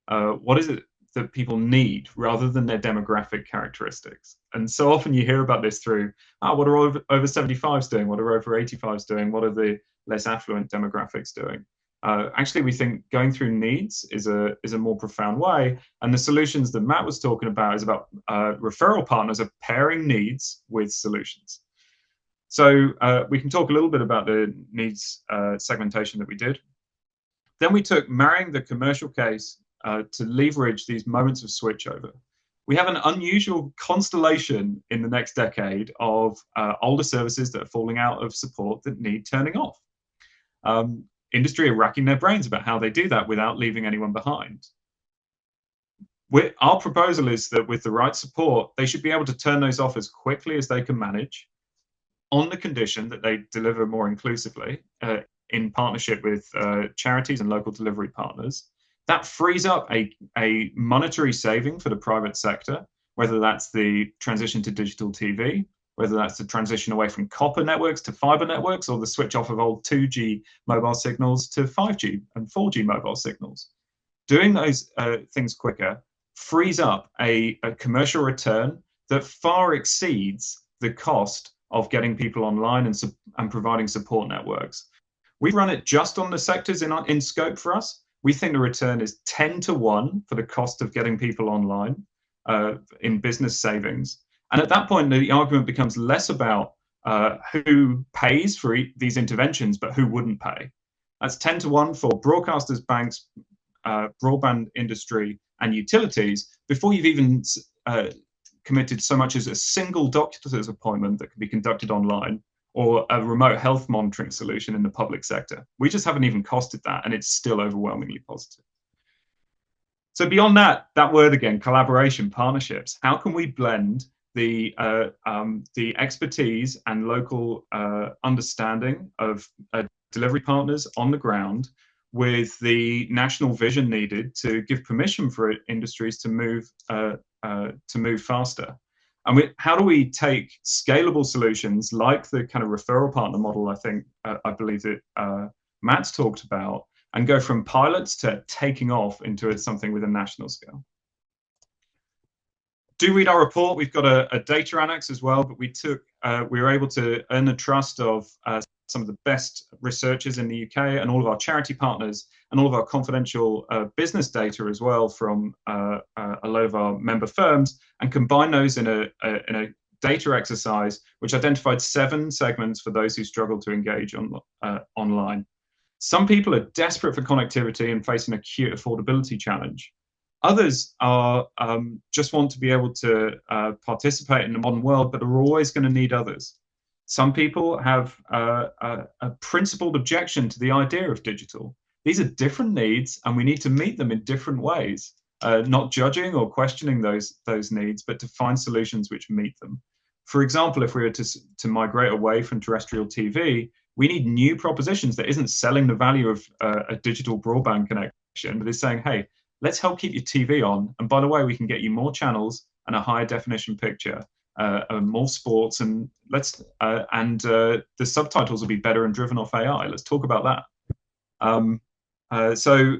What is it that people need rather than their demographic characteristics? And so often you hear about this through, what are over 75s doing? What are over 85s doing? What are the less affluent demographics doing? Actually, we think going through needs is a more profound way. And the solutions that Matt was talking about is about referral partners are pairing needs with solutions. So we can talk a little bit about the needs segmentation that we did. Then we took marrying the commercial case to leverage these moments of switchover. We have an unusual constellation in the next decade of older services that are falling out of support that need turning off. Industry are racking their brains about how they do that without leaving anyone behind. Our proposal is that with the right support, they should be able to turn those off as quickly as they can manage, on the condition that they deliver more inclusively in partnership with charities and local delivery partners. That frees up a monetary saving for the private sector, whether that's the transition to digital TV, whether that's the transition away from copper networks to fiber networks, or the switch off of old 2G mobile signals to 5G and 4G mobile signals. Doing those things quicker frees up a commercial return that far exceeds the cost of getting people online and providing support networks. We run it just on the sectors in scope for us. We think the return is 10 to 1 for the cost of getting people online in business savings. And at that point, the argument becomes less about who pays for these interventions, but who wouldn't pay. That's 10 to 1 for broadcasters, banks, broadband industry, and utilities before you've even committed so much as a single doctor's appointment that can be conducted online, or a remote health monitoring solution in the public sector. We just haven't even costed that, and it's still overwhelmingly positive. So beyond that word again, collaboration, partnerships, how can we blend the expertise and local understanding of delivery partners on the ground with the national vision needed to give permission for industries to move faster? And how do we take scalable solutions like the kind of referral partner model I believe that Matt's talked about, and go from pilots to taking off into something with a national scale? Do read our report. We've got a data annex as well, but we were able to earn the trust of some of the best researchers in the UK, and all of our charity partners, and all of our confidential business data as well from a lot of our member firms, and combine those in a data exercise which identified 7 segments for those who struggle to engage online. Some people are desperate for connectivity and face an acute affordability challenge. Others are just want to be able to participate in the modern world, but are always going to need others. Some people have a principled objection to the idea of digital. These are different needs, and we need to meet them in different ways, not judging or questioning those needs, but to find solutions which meet them. For example, if we were to migrate away from terrestrial TV, we need new propositions that isn't selling the value of a digital broadband connection, but is saying, hey, let's help keep your TV on. And by the way, we can get you more channels and a higher definition picture, more sports, and the subtitles will be better and driven off AI. Let's talk about that. So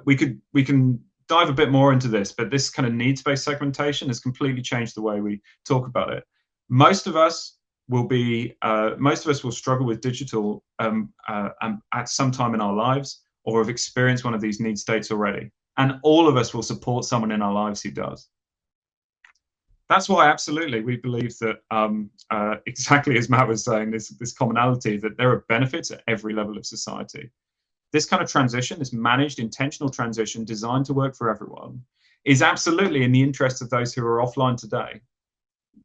we can dive a bit more into this, but this kind of needs-based segmentation has completely changed the way we talk about it. Most of us will struggle with digital at some time in our lives, or have experienced one of these need states already. And all of us will support someone in our lives who does. That's why, absolutely, we believe that, exactly as Matt was saying, this commonality, that there are benefits at every level of society. This kind of transition, this managed, intentional transition designed to work for everyone, is absolutely in the interest of those who are offline today.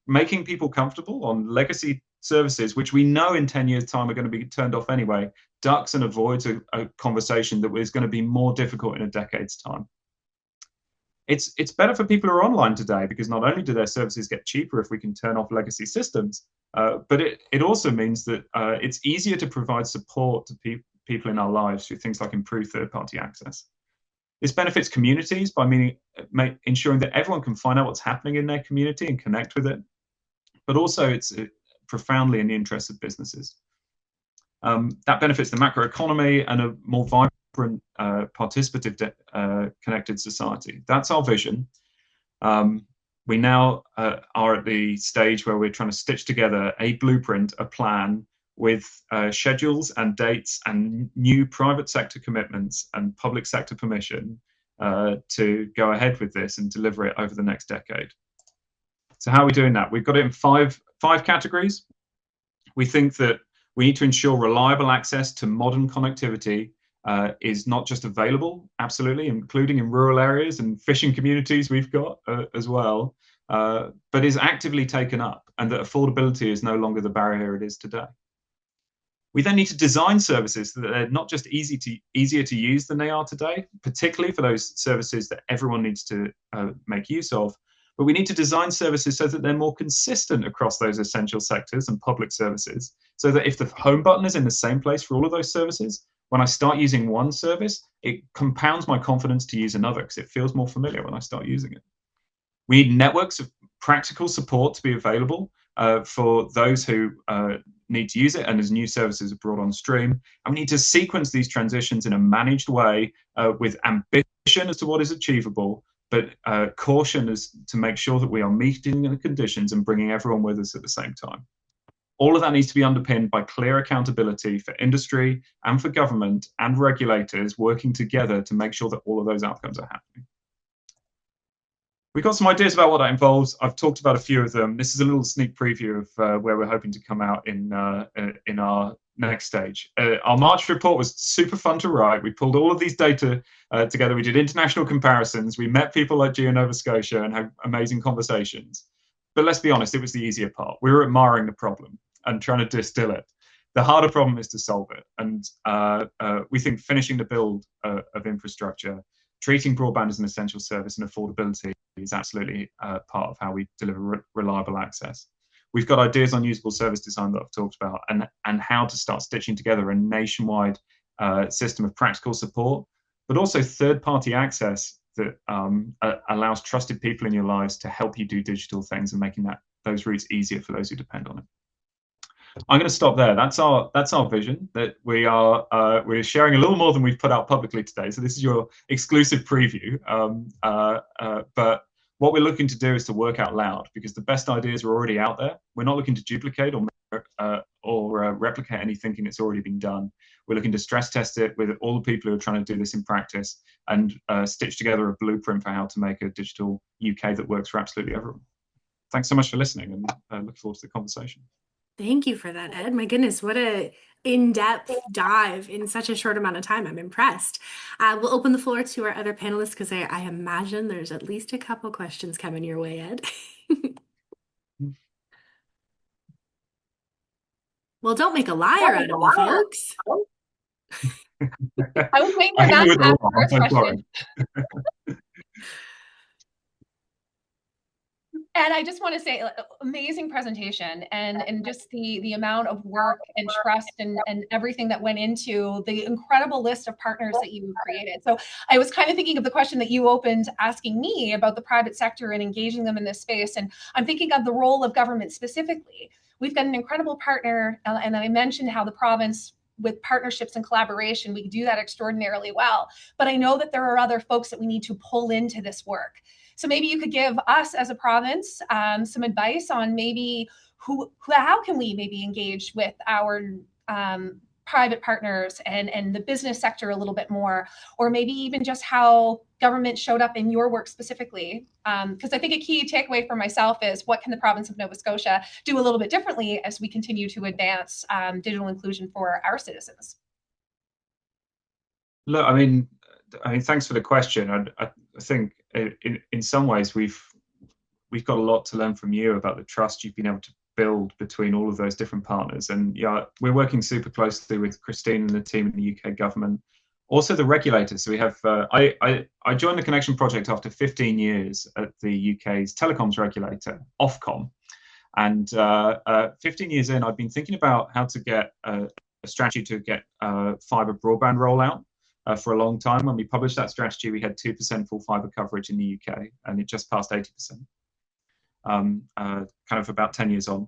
Making people comfortable on legacy services, which we know in 10 years' time are going to be turned off anyway, ducks and avoids a conversation that is going to be more difficult in a decade's time. It's better for people who are online today, because not only do their services get cheaper if we can turn off legacy systems, but it also means that it's easier to provide support to people in our lives through things like improved third-party access. This benefits communities by ensuring that everyone can find out what's happening in their community and connect with it, but also it's profoundly in the interest of businesses. That benefits the macroeconomy and a more vibrant participative, connected society. That's our vision. We now are at the stage where we're trying to stitch together a blueprint, a plan with schedules and dates and new private sector commitments and public sector permission to go ahead with this and deliver it over the next decade. So how are we doing that? We've got it in five categories. We think that we need to ensure reliable access to modern connectivity is not just available, absolutely, including in rural areas and fishing communities we've got as well, but is actively taken up, and that affordability is no longer the barrier it is today. We then need to design services so that they're not just easier to use than they are today, particularly for those services that everyone needs to make use of. But we need to design services so that they're more consistent across those essential sectors and public services, so that if the home button is in the same place for all of those services, when I start using one service, it compounds my confidence to use another because it feels more familiar when I start using it. We need networks of practical support to be available for those who need to use it and as new services are brought on stream. And we need to sequence these transitions in a managed way with ambition as to what is achievable, but caution as to make sure that we are meeting the conditions and bringing everyone with us at the same time. All of that needs to be underpinned by clear accountability for industry and for government and regulators working together to make sure that all of those outcomes are happening. We've got some ideas about what that involves. I've talked about a few of them. This is a little sneak preview of where we're hoping to come out in our next stage. Our March report was super fun to write. We pulled all of these data together. We did international comparisons. We met people like GEO Nova Scotia and had amazing conversations. But let's be honest, it was the easier part. We were admiring the problem and trying to distill it. The harder problem is to solve it. And we think finishing the build of infrastructure, treating broadband as an essential service and affordability is absolutely part of how we deliver reliable access. We've got ideas on usable service design that I've talked about and how to start stitching together a nationwide system of practical support, but also third-party access that allows trusted people in your lives to help you do digital things and making those routes easier for those who depend on it. I'm going to stop there. That's our vision. That we're sharing a little more than we've put out publicly today. So this is your exclusive preview. But what we're looking to do is to work out loud, because the best ideas are already out there. We're not looking to duplicate or replicate any thinking that's already been done. We're looking to stress test it with all the people who are trying to do this in practice and stitch together a blueprint for how to make a digital UK that works for absolutely everyone. Thanks so much for listening, and I look forward to the conversation. Thank you for that, Ed. My goodness, what a in-depth dive in such a short amount of time. I'm impressed. We'll open the floor to our other panelists because I imagine there's at least a couple questions coming your way, Ed. Well, don't make a liar out of me, folks. I was waiting for that to ask the first question. And I just want to say, amazing presentation, and just the amount of work and trust and everything that went into the incredible list of partners that you created. So I was kind of thinking of the question that you opened asking me about the private sector and engaging them in this space. And I'm thinking of the role of government specifically. We've got an incredible partner, and I mentioned how the province, with partnerships and collaboration, we do that extraordinarily well. But I know that there are other folks that we need to pull into this work. So maybe you could give us as a province some advice on maybe how can we maybe engage with our private partners and the business sector a little bit more, or maybe even just how government showed up in your work specifically. Because I think a key takeaway for myself is what can the province of Nova Scotia do a little bit differently as we continue to advance digital inclusion for our citizens? Look, I mean, thanks for the question. I think in some ways we've got a lot to learn from you about the trust you've been able to build between all of those different partners. And yeah, we're working super closely with Christine and the team in the UK government, also the regulators. So we have I joined the Connection Project after 15 years at the UK's telecoms regulator, Ofcom, and 15 years in, I've been thinking about how to get a strategy to get fibre broadband rollout. For a long time. When we published that strategy, we had 2% full fibre coverage in the UK, and it just passed 80%, kind of about 10 years on.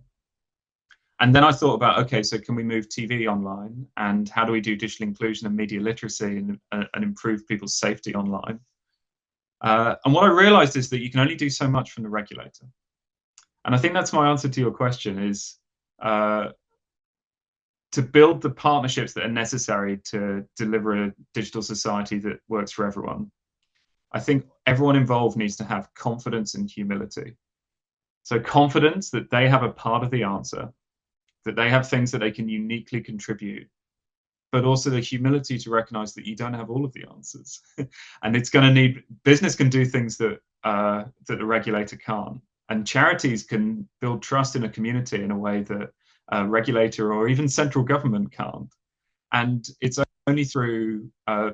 And then I thought about, okay, so can we move TV online, and how do we do digital inclusion and media literacy and improve people's safety online? And what I realized is that you can only do so much from the regulator. And I think that's my answer to your question is to build the partnerships that are necessary to deliver a digital society that works for everyone. I think everyone involved needs to have confidence and humility. So confidence that they have a part of the answer, that they have things that they can uniquely contribute, but also the humility to recognize that you don't have all of the answers. And it's going to need, business can do things that the regulator can't. And charities can build trust in a community in a way that a regulator or even central government can't. And it's only through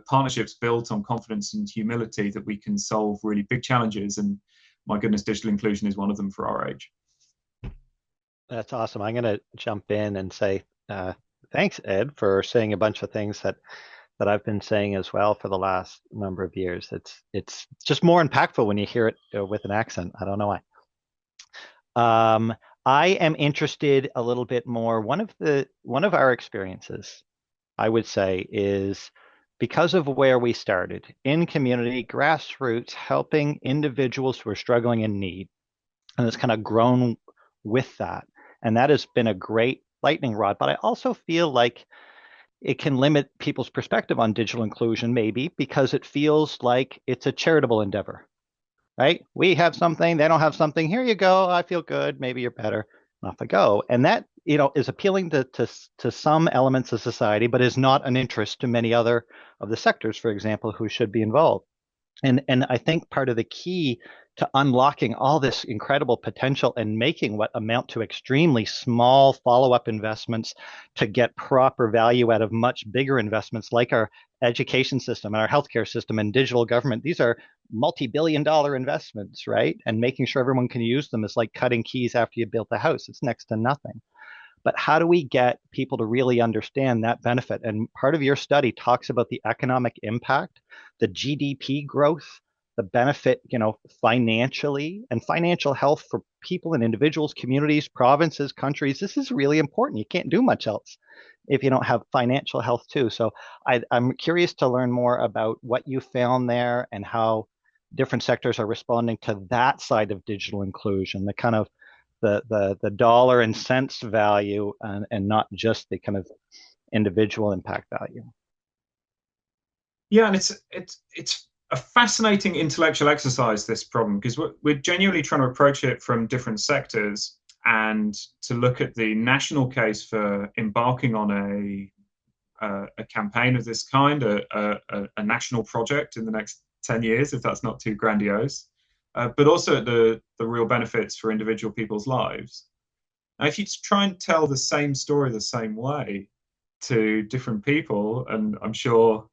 partnerships built on confidence and humility that we can solve really big challenges. And my goodness, digital inclusion is one of them for our age. That's awesome. I'm going to jump in and say thanks, Ed, for saying a bunch of things that I've been saying as well for the last number of years. It's just more impactful when you hear it with an accent. I don't know why. I am interested a little bit more. One of our experiences, I would say, is because of where we started in community, grassroots, helping individuals who are struggling in need, and it's kind of grown with that. And that has been a great lightning rod. But I also feel like it can limit people's perspective on digital inclusion, maybe because it feels like it's a charitable endeavor, right? We have something, they don't have something. Here you go. I feel good. Maybe you're better. And off I go. And that, is appealing to some elements of society, but is not an interest to many other of the sectors, for example, who should be involved. And I think part of the key to unlocking all this incredible potential and making what amount to extremely small follow-up investments to get proper value out of much bigger investments like our education system and our healthcare system and digital government. These are multi-billion-dollar investments, right? And making sure everyone can use them is like cutting keys after you built a house. It's next to nothing. But how do we get people to really understand that benefit? And part of your study talks about the economic impact, the GDP growth, the benefit, financially, and financial health for people and individuals, communities, provinces, countries. This is really important. You can't do much else if you don't have financial health too. So I'm curious to learn more about what you found there and how different sectors are responding to that side of digital inclusion, the kind of the dollar and cents value and not just the kind of individual impact value. Yeah, and it's a fascinating intellectual exercise, this problem, because we're genuinely trying to approach it from different sectors and to look at the national case for embarking on a campaign of this kind, a national project in the next 10 years, if that's not too grandiose. But also the real benefits for individual people's lives. Now, if you try and tell the same story the same way to different people, and I'm sure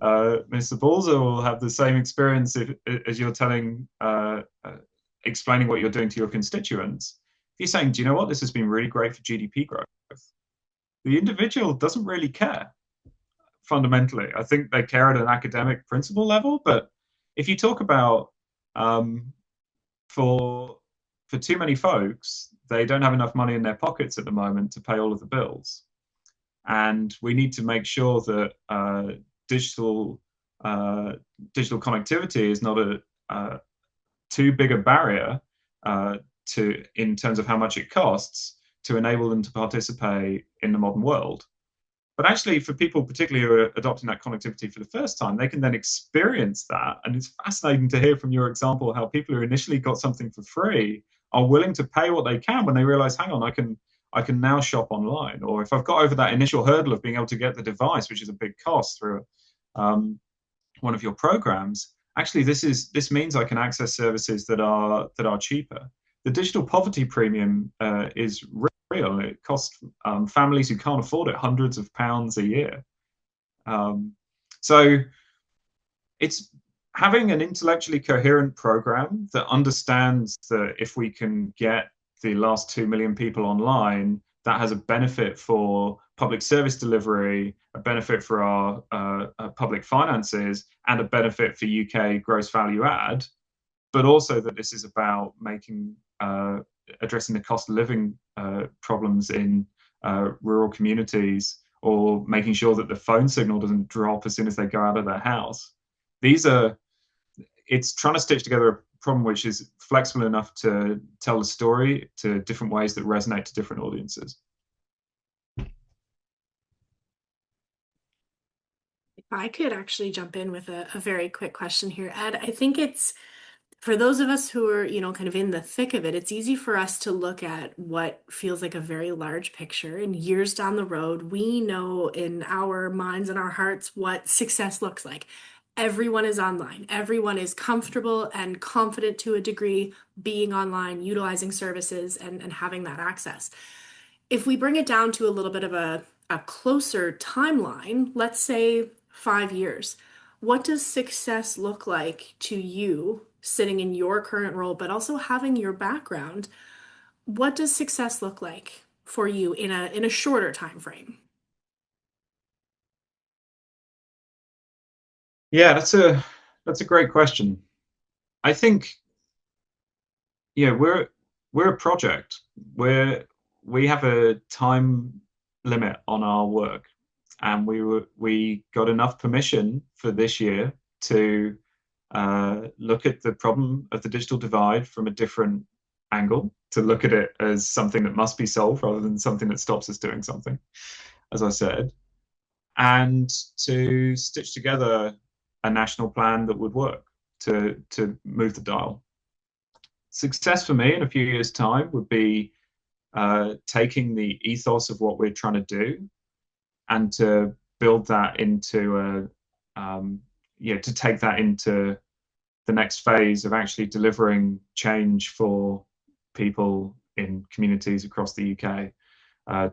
Mr. Balzer will have the same experience as you're telling, explaining what you're doing to your constituents. If you're saying, do you know what, this has been really great for GDP growth, the individual doesn't really care, fundamentally. I think they care at an academic principle level, but if you talk about for too many folks, they don't have enough money in their pockets at the moment to pay all of the bills. And we need to make sure that digital connectivity is not a too big a barrier in terms of how much it costs to enable them to participate in the modern world. But actually, for people particularly who are adopting that connectivity for the first time, they can then experience that. And it's fascinating to hear from your example how people who initially got something for free are willing to pay what they can when they realize, hang on, I can now shop online. Or if I've got over that initial hurdle of being able to get the device, which is a big cost through one of your programs, actually this means I can access services that are cheaper. The digital poverty premium is real. It costs families who can't afford it hundreds of pounds a year. So it's having an intellectually coherent program that understands that if we can get the last 2 million people online, that has a benefit for public service delivery, a benefit for our public finances, and a benefit for UK gross value add, but also that this is about making addressing the cost of living problems in rural communities, or making sure that the phone signal doesn't drop as soon as they go out of their house. It's trying to stitch together a problem which is flexible enough to tell a story to different ways that resonate to different audiences. If I could actually jump in with a very quick question here, Ed, I think it's for those of us who are, kind of in the thick of it, it's easy for us to look at what feels like a very large picture. And years down the road, we know in our minds and our hearts what success looks like. Everyone is online. Everyone is comfortable and confident to a degree being online, utilizing services and having that access. If we bring it down to a little bit of a closer timeline, let's say 5 years, what does success look like to you sitting in your current role, but also having your background? What does success look like for you in a shorter time frame? Yeah, that's a great question. I think, we're a project where we have a time limit on our work, and we got enough permission for this year to look at the problem of the digital divide from a different angle, to look at it as something that must be solved rather than something that stops us doing something, as I said, and to stitch together a national plan that would work to move the dial. Success for me in a few years' time would be taking the ethos of what we're trying to do and to build that into to take that into the next phase of actually delivering change for people in communities across the UK,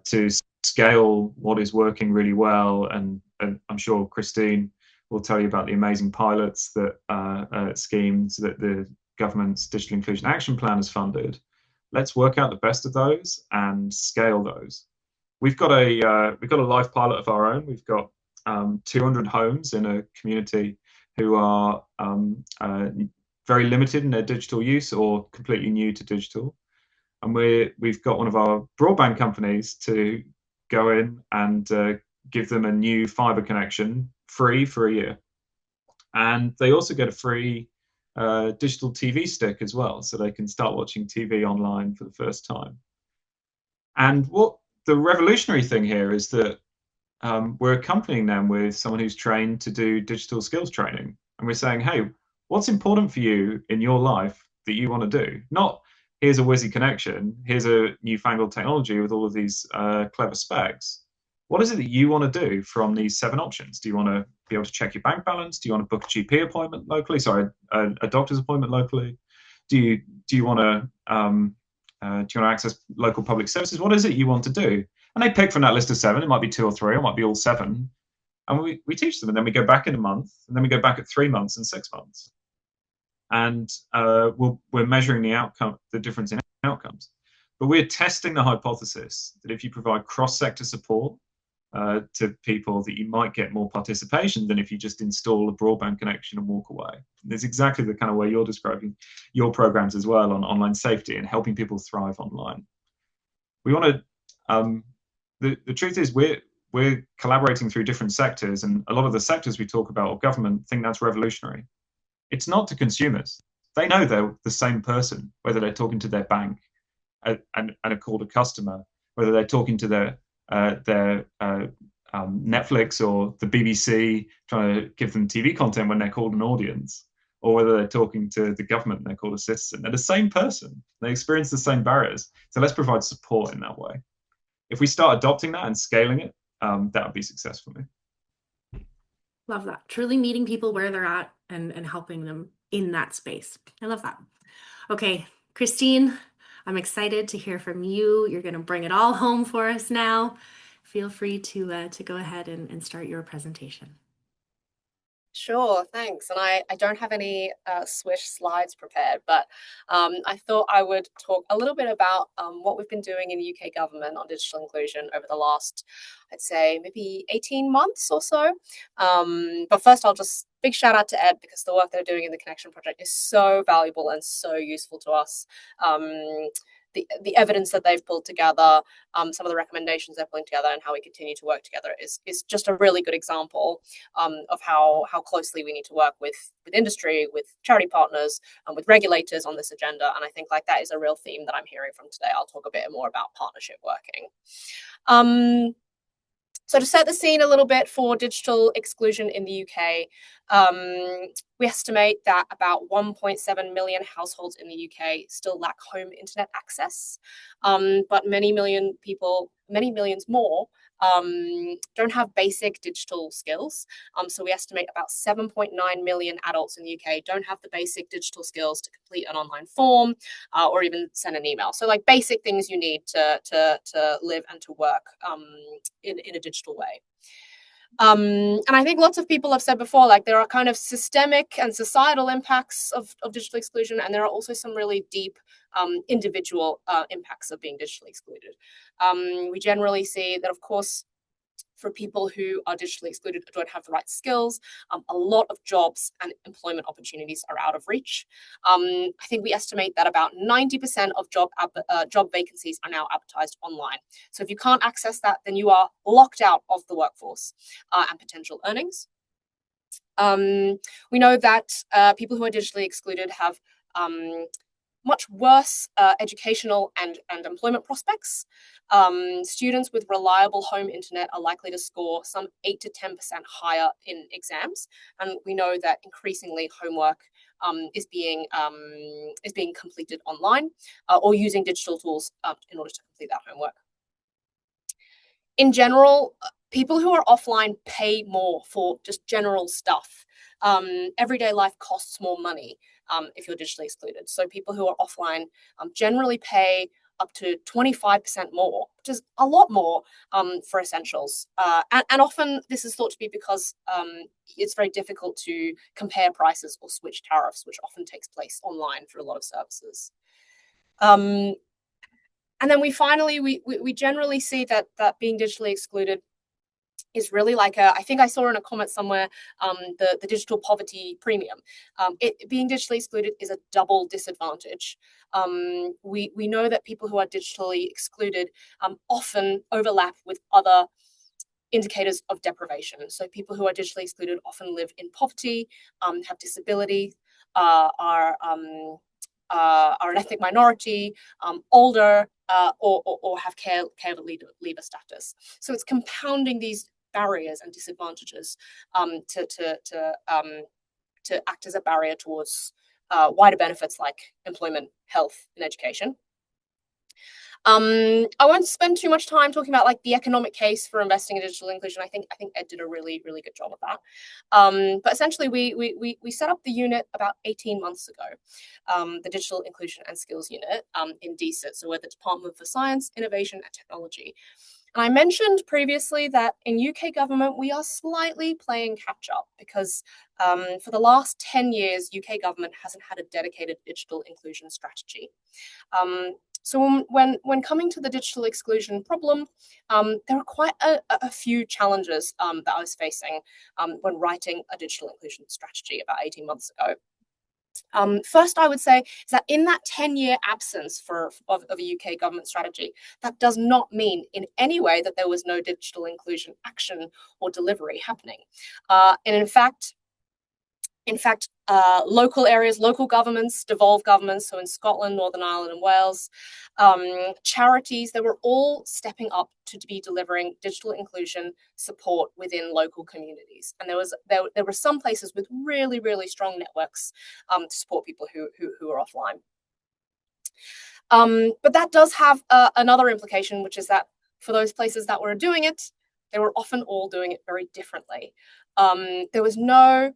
to scale what is working really well. And I'm sure Christine will tell you about the amazing pilots that schemes that the government's Digital Inclusion Action Plan has funded. Let's work out the best of those and scale those. We've got a live pilot of our own. We've got 200 homes in a community who are very limited in their digital use or completely new to digital. And we've got one of our broadband companies to go in and give them a new fiber connection free for a year. And they also get a free digital TV stick as well, so they can start watching TV online for the first time. And what the revolutionary thing here is that we're accompanying them with someone who's trained to do digital skills training. And we're saying, hey, what's important for you in your life that you want to do? Not here's a whizzy connection, here's a newfangled technology with all of these clever specs. What is it that you want to do from these 7 options? Do you want to be able to check your bank balance? Do you want to book a GP appointment locally? Sorry, a doctor's appointment locally? Do you want to access local public services? What is it you want to do? And they pick from that list of 7. It might be 2 or 3, or it might be all 7. And we teach them, and then we go back in a month, and then we go back at 3 months and 6 months. And we're measuring the difference in outcomes. But we're testing the hypothesis that if you provide cross-sector support to people, that you might get more participation than if you just install a broadband connection and walk away. And it's exactly the kind of way you're describing your programs as well on online safety and helping people thrive online. We want to. The truth is we're collaborating through different sectors, and a lot of the sectors we talk about, or government, think that's revolutionary. It's not to consumers. They know they're the same person, whether they're talking to their bank and are called a customer, whether they're talking to their Netflix or the BBC trying to give them TV content when they're called an audience, or whether they're talking to the government and they're called a citizen. They're the same person. They experience the same barriers. So let's provide support in that way. If we start adopting that and scaling it, that would be success for me. Love that. Truly meeting people where they're at and helping them in that space. I love that. Okay, Christine, I'm excited to hear from you. You're going to bring it all home for us now. Feel free to go ahead and start your presentation. Sure, thanks. And I don't have any Swish slides prepared, but I thought I would talk a little bit about what we've been doing in UK government on digital inclusion over the last, I'd say, maybe 18 months or so. But first, I'll just big shout out to Ed, because the work they're doing in the Connection Project is so valuable and so useful to us. the evidence that they've pulled together, some of the recommendations they're pulling together, and how we continue to work together is just a really good example of how closely we need to work with industry, with charity partners, and with regulators on this agenda. And I think like that is a real theme that I'm hearing from today. I'll talk a bit more about partnership working. So to set the scene a little bit for digital exclusion in the UK, we estimate that about 1.7 million households in the UK still lack home internet access, but many millions more don't have basic digital skills. So we estimate about 7.9 million adults in the UK don't have the basic digital skills to complete an online form or even send an email. So like basic things you need to live and to work in a digital way. And I think lots of people have said before, like there are kind of systemic and societal impacts of digital exclusion, and there are also some really deep individual impacts of being digitally excluded. We generally see that, of course, for people who are digitally excluded or don't have the right skills, a lot of jobs and employment opportunities are out of reach. I think we estimate that about 90% of job vacancies are now advertised online. So if you can't access that, then you are locked out of the workforce and potential earnings. We know that people who are digitally excluded have much worse educational and employment prospects. Students with reliable home internet are likely to score some 8 to 10% higher in exams, and we know that increasingly homework is being completed online or using digital tools in order to complete that homework. In general, people who are offline pay more for just general stuff. Everyday life costs more money if you're digitally excluded. So people who are offline generally pay up to 25% more, which is a lot more for essentials. And often this is thought to be because it's very difficult to compare prices or switch tariffs, which often takes place online for a lot of services. And then we generally see that being digitally excluded is really like I think I saw in a comment somewhere, the digital poverty premium. Being digitally excluded is a double disadvantage. We know that people who are digitally excluded often overlap with other indicators of deprivation. So people who are digitally excluded often live in poverty, have disability, are an ethnic minority, older, or have care leaver status. So it's compounding these barriers and disadvantages to act as a barrier towards wider benefits like employment, health, and education. I won't spend too much time talking about like the economic case for investing in digital inclusion. I think Ed did a really good job of that. But essentially, we set up the unit about 18 months ago, the Digital Inclusion and Skills Unit in DSIT, so we're the Department for Science, Innovation and Technology. And I mentioned previously that in UK government, we are slightly playing catch up because for the last 10 years, UK government hasn't had a dedicated digital inclusion strategy. So when coming to the digital exclusion problem, there are quite a few challenges that I was facing when writing a digital inclusion strategy about 18 months ago. First, I would say is that in that 10-year absence of a UK government strategy, that does not mean in any way that there was no digital inclusion action or delivery happening. And in fact, local areas, local governments, devolved governments, so in Scotland, Northern Ireland and Wales, charities, they were all stepping up to be delivering digital inclusion support within local communities. And there were some places with really strong networks to support people who are offline. But that does have another implication, which is that for those places that were doing it, they were often all doing it very differently. There was no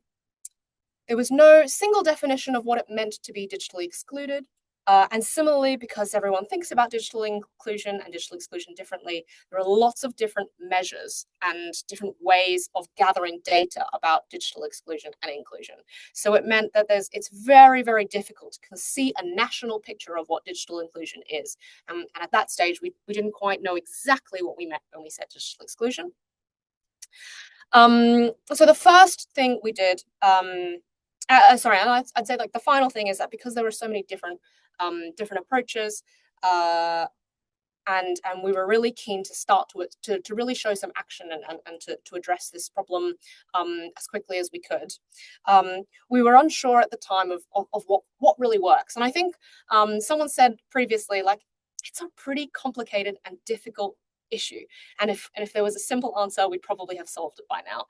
single definition of what it meant to be digitally excluded. And similarly, because everyone thinks about digital inclusion and digital exclusion differently, there are lots of different measures and different ways of gathering data about digital exclusion and inclusion. So it meant that it's very difficult to see a national picture of what digital inclusion is. And at that stage, we didn't quite know exactly what we meant when we said digital exclusion. So the first thing we did, I'd say like the final thing is that because there were so many different approaches, and we were really keen to start to really show some action and to address this problem as quickly as we could. We were unsure at the time of what really works. And I think someone said previously, like, it's a pretty complicated and difficult issue. And if there was a simple answer, we'd probably have solved it by now.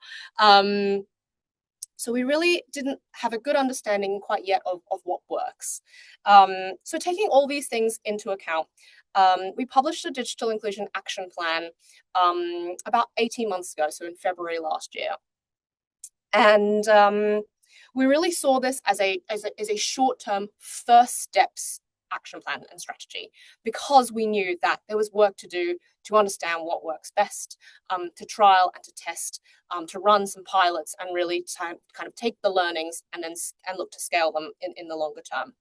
So we really didn't have a good understanding quite yet of what works. So taking all these things into account, we published a digital inclusion action plan about 18 months ago, so in February last year. And we really saw this as a short-term first steps action plan and strategy, because we knew that there was work to do to understand what works best, to trial and to test, to run some pilots and really kind of take the learnings and look to scale them in the longer term.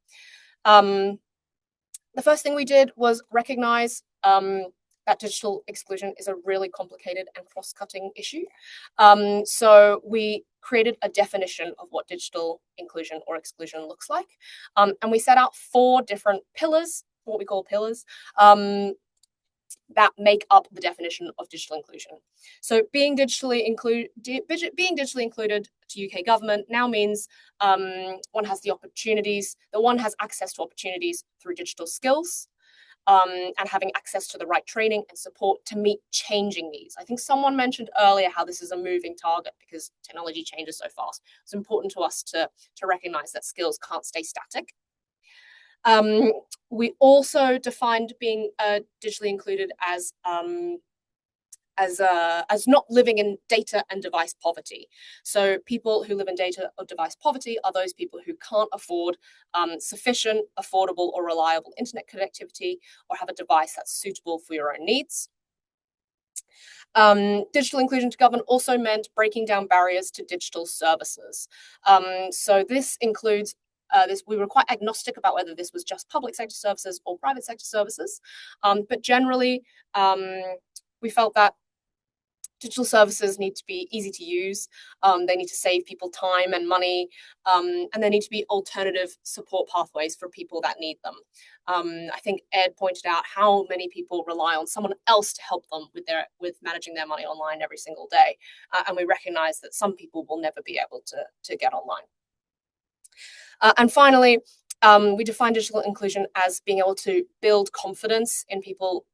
The first thing we did was recognize that digital exclusion is a really complicated and cross-cutting issue. So we created a definition of what digital inclusion or exclusion looks like. And we set out 4 different pillars, what we call pillars, that make up the definition of digital inclusion. So being digitally included to UK government now means one has the opportunities, that one has access to opportunities through digital skills, and having access to the right training and support to meet changing needs. I think someone mentioned earlier how this is a moving target because technology changes so fast. It's important to us to recognize that skills can't stay static. We also defined being digitally included as not living in data and device poverty. So people who live in data or device poverty are those people who can't afford sufficient, affordable, or reliable internet connectivity, or have a device that's suitable for your own needs. Digital inclusion to government also meant breaking down barriers to digital services. So this includes we were quite agnostic about whether this was just public sector services or private sector services, but generally we felt that digital services need to be easy to use, they need to save people time and money, and there need to be alternative support pathways for people that need them. I think Ed pointed out how many people rely on someone else to help them with managing their money online every single day, and we recognize that some people will never be able to get online. And finally, we define digital inclusion as being able to build confidence in people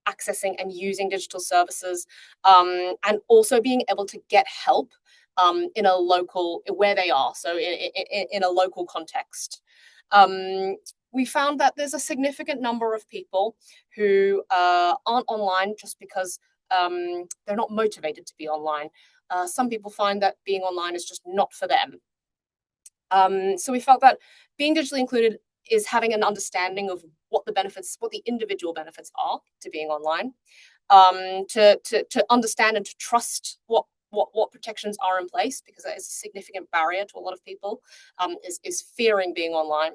accessing and using digital services, and also being able to get help in a local, where they are, so in a local context. We found that there's a significant number of people who aren't online just because they're not motivated to be online. Some people find that being online is just not for them. So we felt that being digitally included is having an understanding of what the individual benefits are to being online, to understand and to trust what protections are in place, because that is a significant barrier to a lot of people, is fearing being online.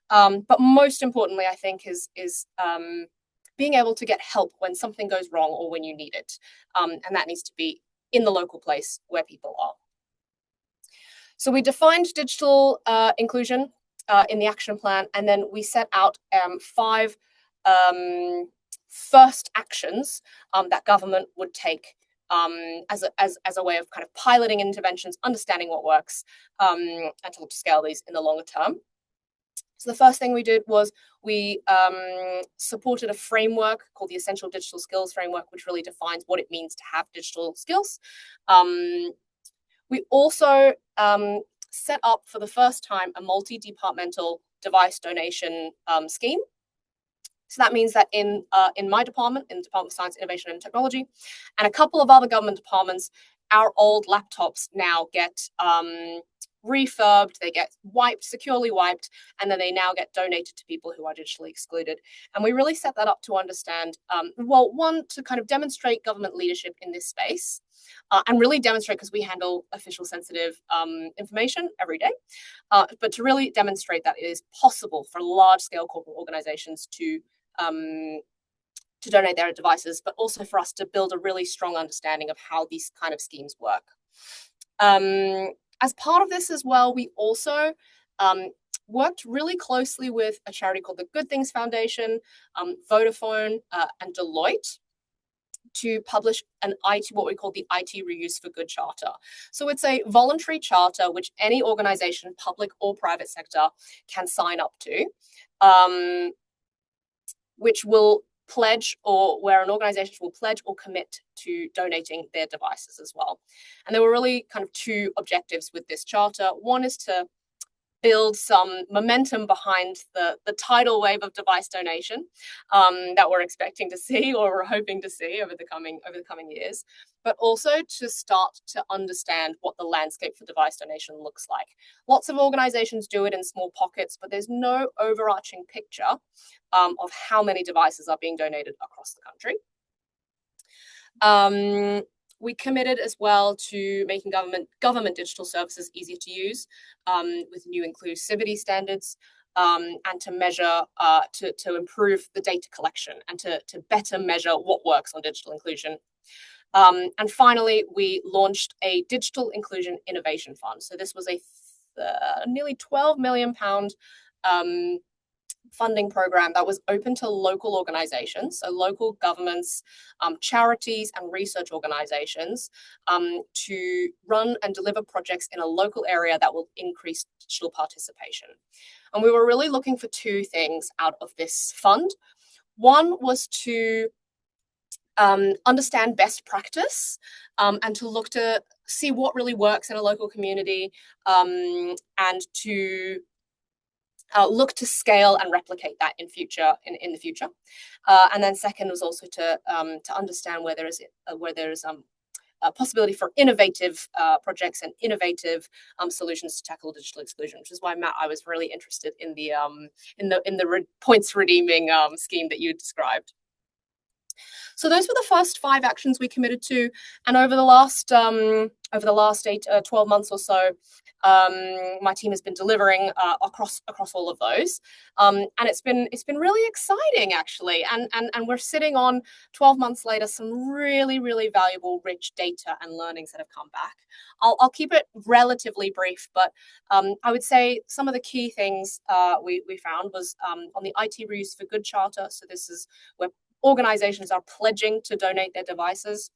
But most importantly, I think is being able to get help when something goes wrong or when you need it, and that needs to be in the local place where people are. So we defined digital inclusion in the action plan, and then we set out 5 first actions that government would take as a way of kind of piloting interventions, understanding what works, and to look to scale these in the longer term. So the first thing we did was we supported a framework called the Essential Digital Skills Framework, which really defines what it means to have digital skills. We also set up for the first time a multi-departmental device donation scheme. So that means that in my department, in the Department of Science, Innovation and Technology, and a couple of other government departments, our old laptops now get refurbed, they get securely wiped, and then they now get donated to people who are digitally excluded. And we really set that up to understand, well, one, to kind of demonstrate government leadership in this space, and really demonstrate, because we handle official sensitive information every day, but to really demonstrate that it is possible for large-scale corporate organizations to donate their devices, but also for us to build a really strong understanding of how these kind of schemes work. As part of this as well, we also worked really closely with a charity called the Good Things Foundation, Vodafone, and Deloitte to publish what we call the IT Reuse for Good Charter. So it's a voluntary charter which any organization, public or private sector, can sign up to, which will pledge, or where an organization will pledge or commit to donating their devices as well. And there were really kind of two objectives with this charter. One is to build some momentum behind the tidal wave of device donation that we're expecting to see, or we're hoping to see over the coming years, but also to start to understand what the landscape for device donation looks like. Lots of organizations do it in small pockets, but there's no overarching picture of how many devices are being donated across the country. We committed as well to making government digital services easier to use with new inclusivity standards, and to measure, to improve the data collection and to better measure what works on digital inclusion. And finally, we launched a Digital Inclusion Innovation Fund. So this was a nearly £12 million funding program that was open to local organizations, so local governments, charities and research organizations, to run and deliver projects in a local area that will increase digital participation. And we were really looking for two things out of this fund. One was to understand best practice, and to look to see what really works in a local community, and to look to scale and replicate that in the future. And then second was also to understand where there is a possibility for innovative projects and innovative solutions to tackle digital exclusion, which is why, Matt, I was really interested in the points redeeming scheme that you described. So those were the first 5 actions we committed to, and over the last 12 months or so, my team has been delivering across all of those, and it's been really exciting, actually. And we're sitting on 12 months later some really, really valuable, rich data and learnings that have come back. I'll keep it relatively brief, but I would say some of the key things we found was on the IT Reuse for Good Charter. So this is where organizations are pledging to donate their devices.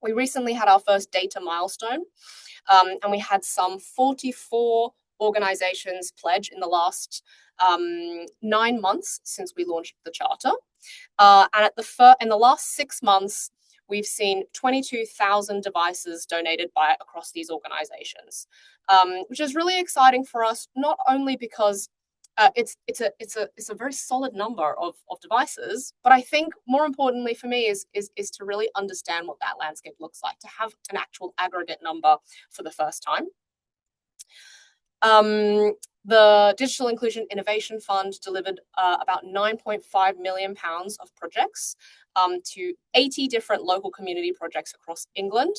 We recently had our first data milestone, and we had some 44 organizations pledge in the last 9 months since we launched the charter. And in the last 6 months, we've seen 22,000 devices donated across these organizations, which is really exciting for us, not only because it's a very solid number of devices, but I think more importantly for me is to really understand what that landscape looks like, to have an actual aggregate number for the first time. The Digital Inclusion Innovation Fund delivered about £9.5 million of projects to 80 different local community projects across England,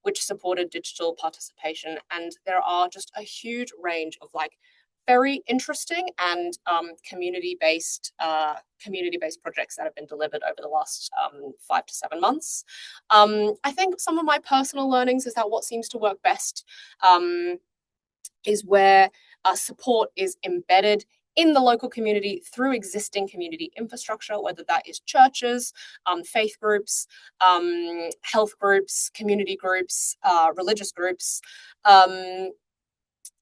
which supported digital participation. And there are just a huge range of very interesting and community-based projects that have been delivered over the last 5 to 7 months. I think some of my personal learnings is that what seems to work best is where support is embedded in the local community through existing community infrastructure, whether that is churches, faith groups, health groups, community groups, religious groups,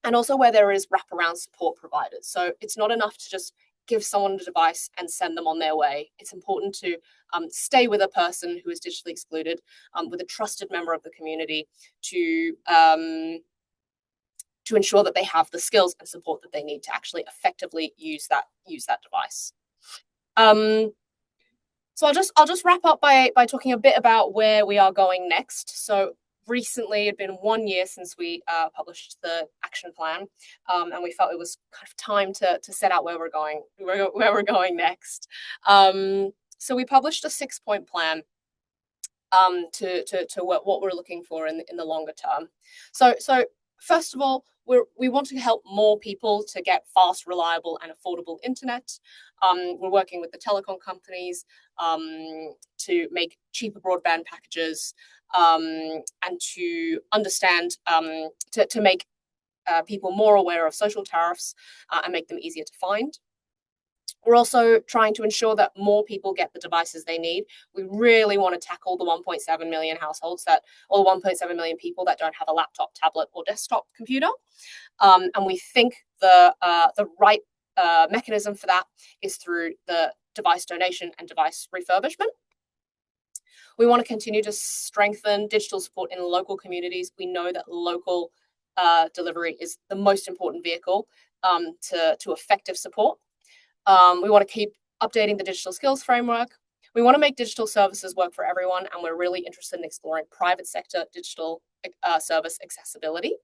and also where there is wraparound support provided. So it's not enough to just give someone a device and send them on their way. It's important to stay with a person who is digitally excluded, with a trusted member of the community, to ensure that they have the skills and support that they need to actually effectively use that device. So I'll just wrap up by talking a bit about where we are going next. So recently, it'd been 1 year since we published the action plan, and we felt it was kind of time to set out where we're going next. So we published a 6-point plan to what we're looking for in the longer term. So first of all, we want to help more people to get fast, reliable, and affordable internet. We're working with the telecom companies to make cheaper broadband packages, and to understand, to make people more aware of social tariffs and make them easier to find. We're also trying to ensure that more people get the devices they need. We really want to tackle the 1.7 million households or 1.7 million people that don't have a laptop, tablet, or desktop computer. And we think the right mechanism for that is through the device donation and device refurbishment. We want to continue to strengthen digital support in local communities. We know that local delivery is the most important vehicle to effective support. We want to keep updating the digital skills framework. We want to make digital services work for everyone, and we're really interested in exploring private sector digital service accessibility,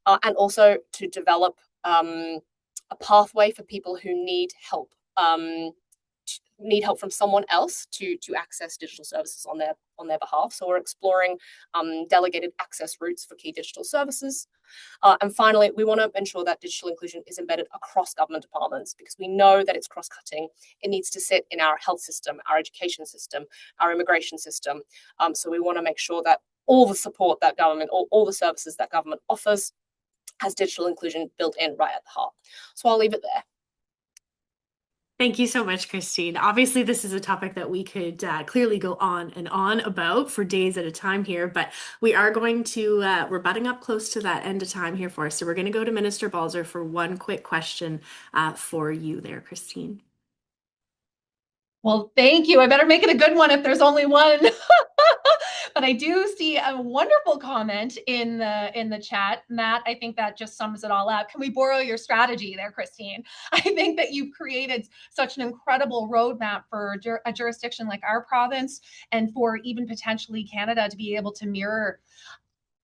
and also to develop a pathway for people who need help from someone else to access digital services on their behalf. So we're exploring delegated access routes for key digital services. And finally, we want to ensure that digital inclusion is embedded across government departments, because we know that it's cross-cutting. It needs to sit in our health system, our education system, our immigration system. So we want to make sure that all the support that government, all the services that government offers has digital inclusion built in right at the heart. So I'll leave it there. Thank you so much, Christine. Obviously, this is a topic that we could clearly go on and on about for days at a time here, but we are going to, we're butting up close to that end of time here for us. So we're going to go to Minister Balzer for one quick question for you there, Christine. Well, thank you. I better make it a good one if there's only one. But I do see a wonderful comment in the chat. Matt, I think that just sums it all up. Can we borrow your strategy there, Christine? I think that you've created such an incredible roadmap for a jurisdiction like our province, and for even potentially Canada to be able to mirror.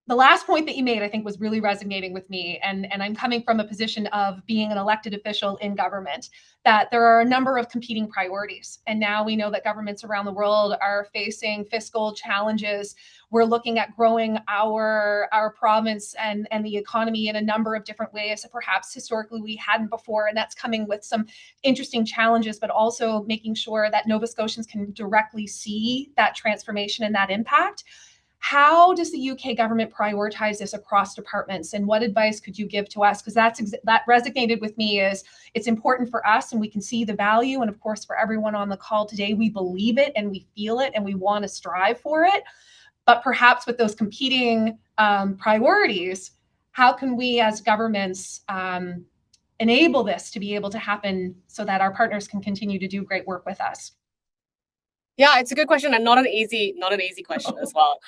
The last point that you made, I think, was really resonating with me. And I'm coming from a position of being an elected official in government, that there are a number of competing priorities. And now we know that governments around the world are facing fiscal challenges. We're looking at growing our province and the economy in a number of different ways that perhaps historically we hadn't before. And that's coming with some interesting challenges, but also making sure that Nova Scotians can directly see that transformation and that impact. How does the UK government prioritize this across departments, and what advice could you give to us? Because that resonated with me. Is it's important for us, and we can see the value, and of course for everyone on the call today, we believe it and we feel it and we want to strive for it. But perhaps with those competing priorities, how can we as governments enable this to be able to happen so that our partners can continue to do great work with us? Yeah, it's a good question, and not an easy question as well.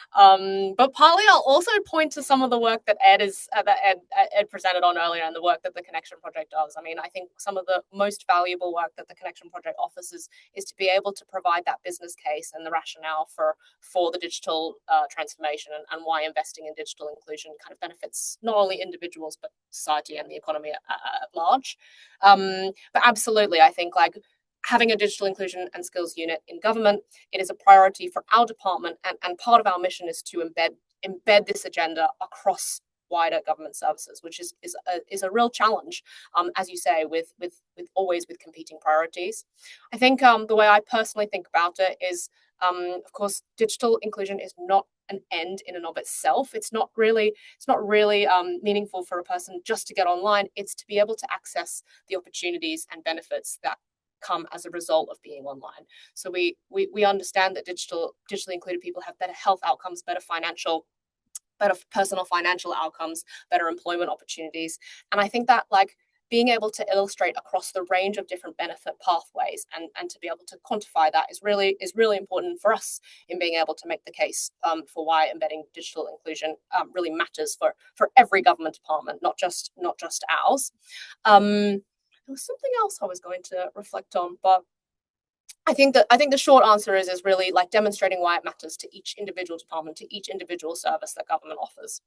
But partly I'll also point to some of the work that Ed presented on earlier, and the work that the Connection Project does. I mean, I think some of the most valuable work that the Connection Project offers is to be able to provide that business case and the rationale for the digital transformation, and why investing in digital inclusion kind of benefits not only individuals but society and the economy at large. But absolutely, I think having a digital inclusion and skills unit in government, it is a priority for our department, and part of our mission is to embed this agenda across wider government services, which is a real challenge, as you say, with always with competing priorities. I think the way I personally think about it is, of course, digital inclusion is not an end in and of itself. It's not really meaningful for a person just to get online. It's to be able to access the opportunities and benefits that come as a result of being online. So we understand that digitally included people have better health outcomes, better personal financial outcomes, better employment opportunities. And I think that being able to illustrate across the range of different benefit pathways and to be able to quantify that is really important for us in being able to make the case for why embedding digital inclusion really matters for every government department, not just ours. There was something else I was going to reflect on, but I think the short answer is really demonstrating why it matters to each individual department, to each individual service that government offers.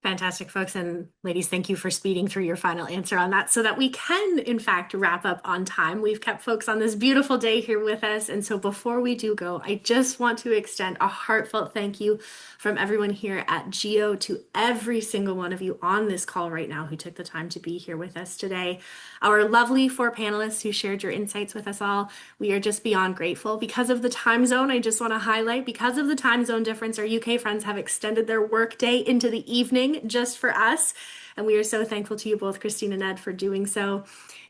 Fantastic, folks and ladies. Thank you for speeding through your final answer on that so that we can, in fact, wrap up on time. We've kept folks on this beautiful day here with us. And so before we do go, I just want to extend a heartfelt thank you from everyone here at GEO to every single one of you on this call right now who took the time to be here with us today. Our lovely 4 panelists who shared your insights with us all. We are just beyond grateful. Because of the time zone, I just want to highlight, because of the time zone difference, our UK friends have extended their work day into the evening. thing just for us. And we are so thankful to you both, Christine and Ed, for doing so.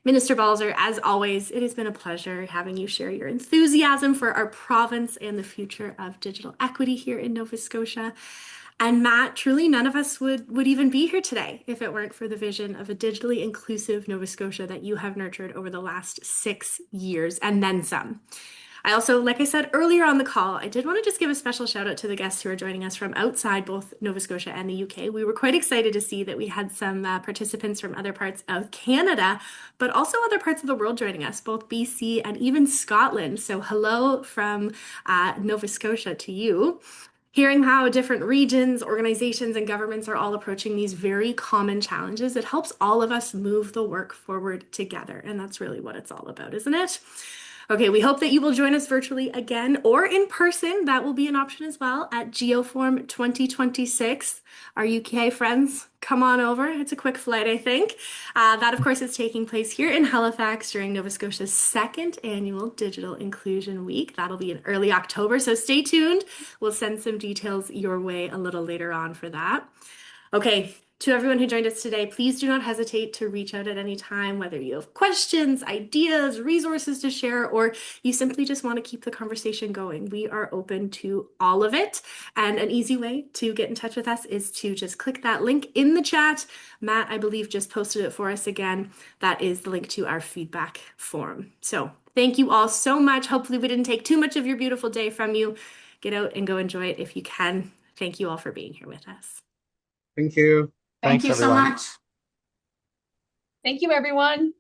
Minister Balzer, as always, it has been a pleasure having you share your enthusiasm for our province and the future of digital equity here in Nova Scotia. And Matt, truly none of us would even be here today if it weren't for the vision of a digitally inclusive Nova Scotia that you have nurtured over the last 6 years and then some. I also, like I said earlier on the call, I did want to just give a special shout out to the guests who are joining us from outside both Nova Scotia and the UK. We were quite excited to see that we had some participants from other parts of Canada, but also other parts of the world joining us, both BC and even Scotland. So hello from Nova Scotia to you. Hearing how different regions, organizations, and governments are all approaching these very common challenges, it helps all of us move the work forward together. And that's really what it's all about, isn't it? Okay, we hope that you will join us virtually again or in person. That will be an option as well at GeoForum 2026. Our UK friends, come on over. It's a quick flight, I think. That, of course, is taking place here in Halifax during Nova Scotia's second annual Digital Inclusion Week. That'll be in early October, so stay tuned. We'll send some details your way a little later on for that. Okay, to everyone who joined us today, please do not hesitate to reach out at any time, whether you have questions, ideas, resources to share, or you simply just want to keep the conversation going. We are open to all of it. And an easy way to get in touch with us is to just click that link in the chat. Matt, I believe, just posted it for us again. That is the link to our feedback form. So thank you all so much. Hopefully we didn't take too much of your beautiful day from you. Get out and go enjoy it if you can. Thank you all for being here with us. Thank you. Thanks, Thank you so everyone. much. Thank you, everyone.